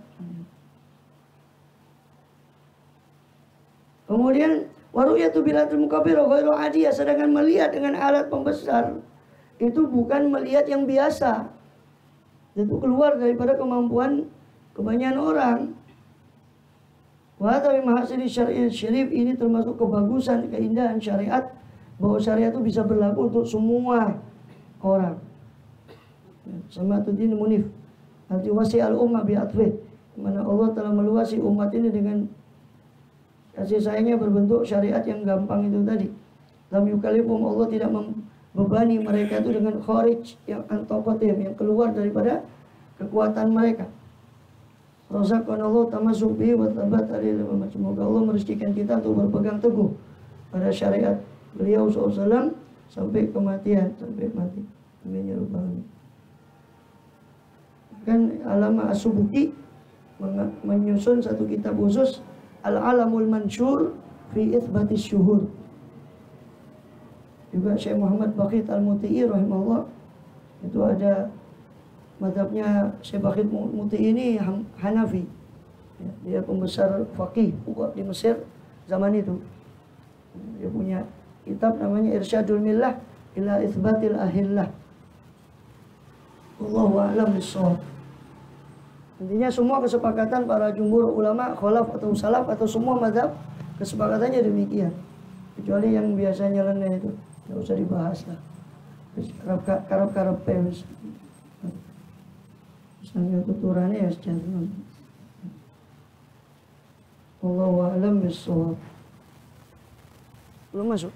Kemudian waru'yatu bilatul mukabbirah ghairu adiyah, sedangkan melihat dengan alat pembesar itu bukan melihat yang biasa. Itu keluar daripada kemampuan kebanyakan orang. Wa tapi mahasini syariat syarif, ini termasuk kebagusan, keindahan syariat, bahwa syariat itu bisa berlaku untuk semua orang. Sama tudin munif arti wasi al ummah bi'atfih, mana Allah telah meluasi umat ini dengan kasih sayangnya berbentuk syariat yang gampang itu tadi. Lam yukalifum, Allah tidak membebani mereka itu dengan kharij yang antaqatim, yang keluar daripada kekuatan mereka. Razaqana Allah tamasuk bihi wa tabat alaihi. Semoga Allah merezekikan kita untuk berpegang teguh pada syariat beliau SAW sampai kematian, sampai mati. Amin ya rabbal alamin. Kan Alama As-Subuki menyusun satu kitab khusus Al-Alamul Mansyur fi Itsbatis Syuhur. Juga Syekh Muhammad Baqir Al-Muti'i rahimahullah, itu ada mazhabnya Syekh Baqir Muti'i ini Hanafi. Ya, dia pembesar faqih di Mesir zaman itu. Dia punya kitab namanya Irsyadul Millah ila Itsbatil Ahillah. Wallahu a'lam bishawab. Intinya semua kesepakatan para jumhur ulama, khalaf atau salaf atau semua mazhab kesepakatannya demikian. Kecuali yang biasanya nyeleneh itu, enggak usah dibahas lah. Karep-karep pens. Misalnya tuturannya ya secara. Wallahu a'lam bishawab. Belum masuk?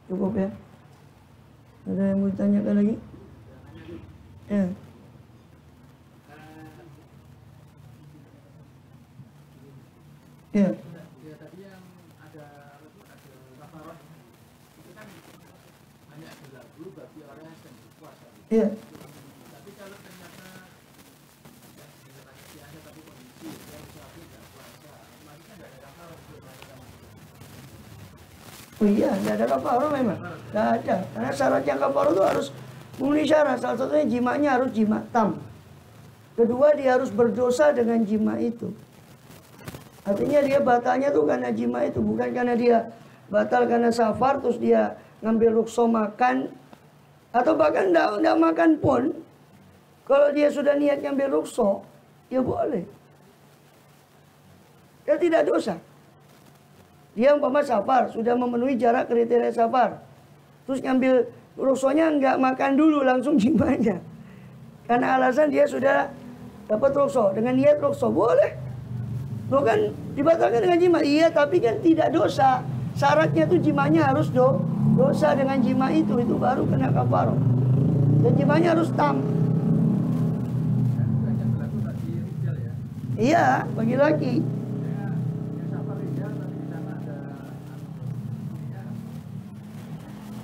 Cukup ya? Ada yang mau ditanyakan lagi? Ya. Ya. Ya tadi yang ada kafarah itu kan hanya berlaku bagi orang yang sedang berpuasa. Ya. Tapi kalau ternyata hanya tapi kondisi dia musafir tidak puasa, maksudnya tidak ada kafarah untuk melakukan itu. Oh iya, tidak ada kafarah memang. Tidak ada. Karena syarat yang kafarah itu harus memenuhi syarat. Salah satunya jimanya harus jima tam. Kedua, dia harus berdosa dengan jima itu. Artinya dia batalnya tuh karena jima itu, bukan karena dia batal karena safar terus dia ngambil rukhsah makan atau bahkan enggak makan pun. Kalau dia sudah niat ngambil rukhsah, ya boleh. Dia tidak dosa. Dia umpama safar, sudah memenuhi jarak kriteria safar. Terus ngambil rukhsahnya enggak makan dulu, langsung jimanya. Karena alasan dia sudah dapat rukhsah, dengan niat rukhsah, boleh. Lo kan dibatalkan dengan jima. Iya, tapi kan tidak dosa. Syaratnya tuh jimanya harus dosa dengan jima itu baru kena kafarah. Dan jimanya harus tam. Hanya berlaku bagi rijal ya. Iya, bagi laki. Ya safar rijal tapi di sana ada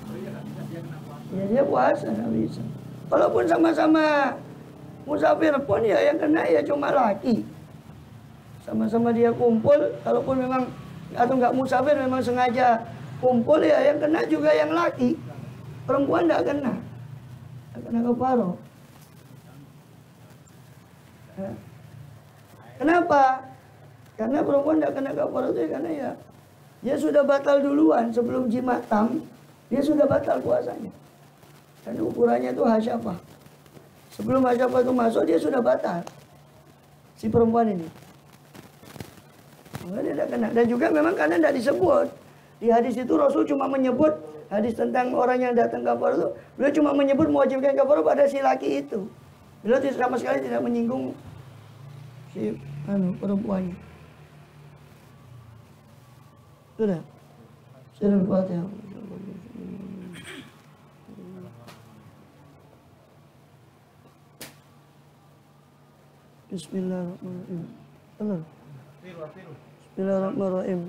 oh iya nggak bisa dia kena puasa. Ya dia puasa nggak bisa. Walaupun sama-sama musafir pun ya yang kena ya cuma laki. Sama-sama dia kumpul, kalaupun memang atau nggak musafir memang sengaja kumpul ya yang kena juga yang laki. Perempuan nggak kena kafarah. Kenapa? Karena perempuan nggak kena kafarah itu karena ya dia sudah batal duluan sebelum jima tam, dia sudah batal puasanya. Karena ukurannya itu hasyafah. Sebelum hasyafah itu masuk dia sudah batal. Si perempuan ini. Dia tidak kena. Dan juga memang karena tidak disebut di hadis itu, Rasul cuma menyebut hadis tentang orang yang datang kafarah itu, beliau cuma menyebut mewajibkan kafarah pada si laki itu. Beliau sama sekali tidak menyinggung si perempuannya. Sudah. Surah Al-Fatihah. Bismillahirrahmanirrahim. Bismillahirrahmanirrahim.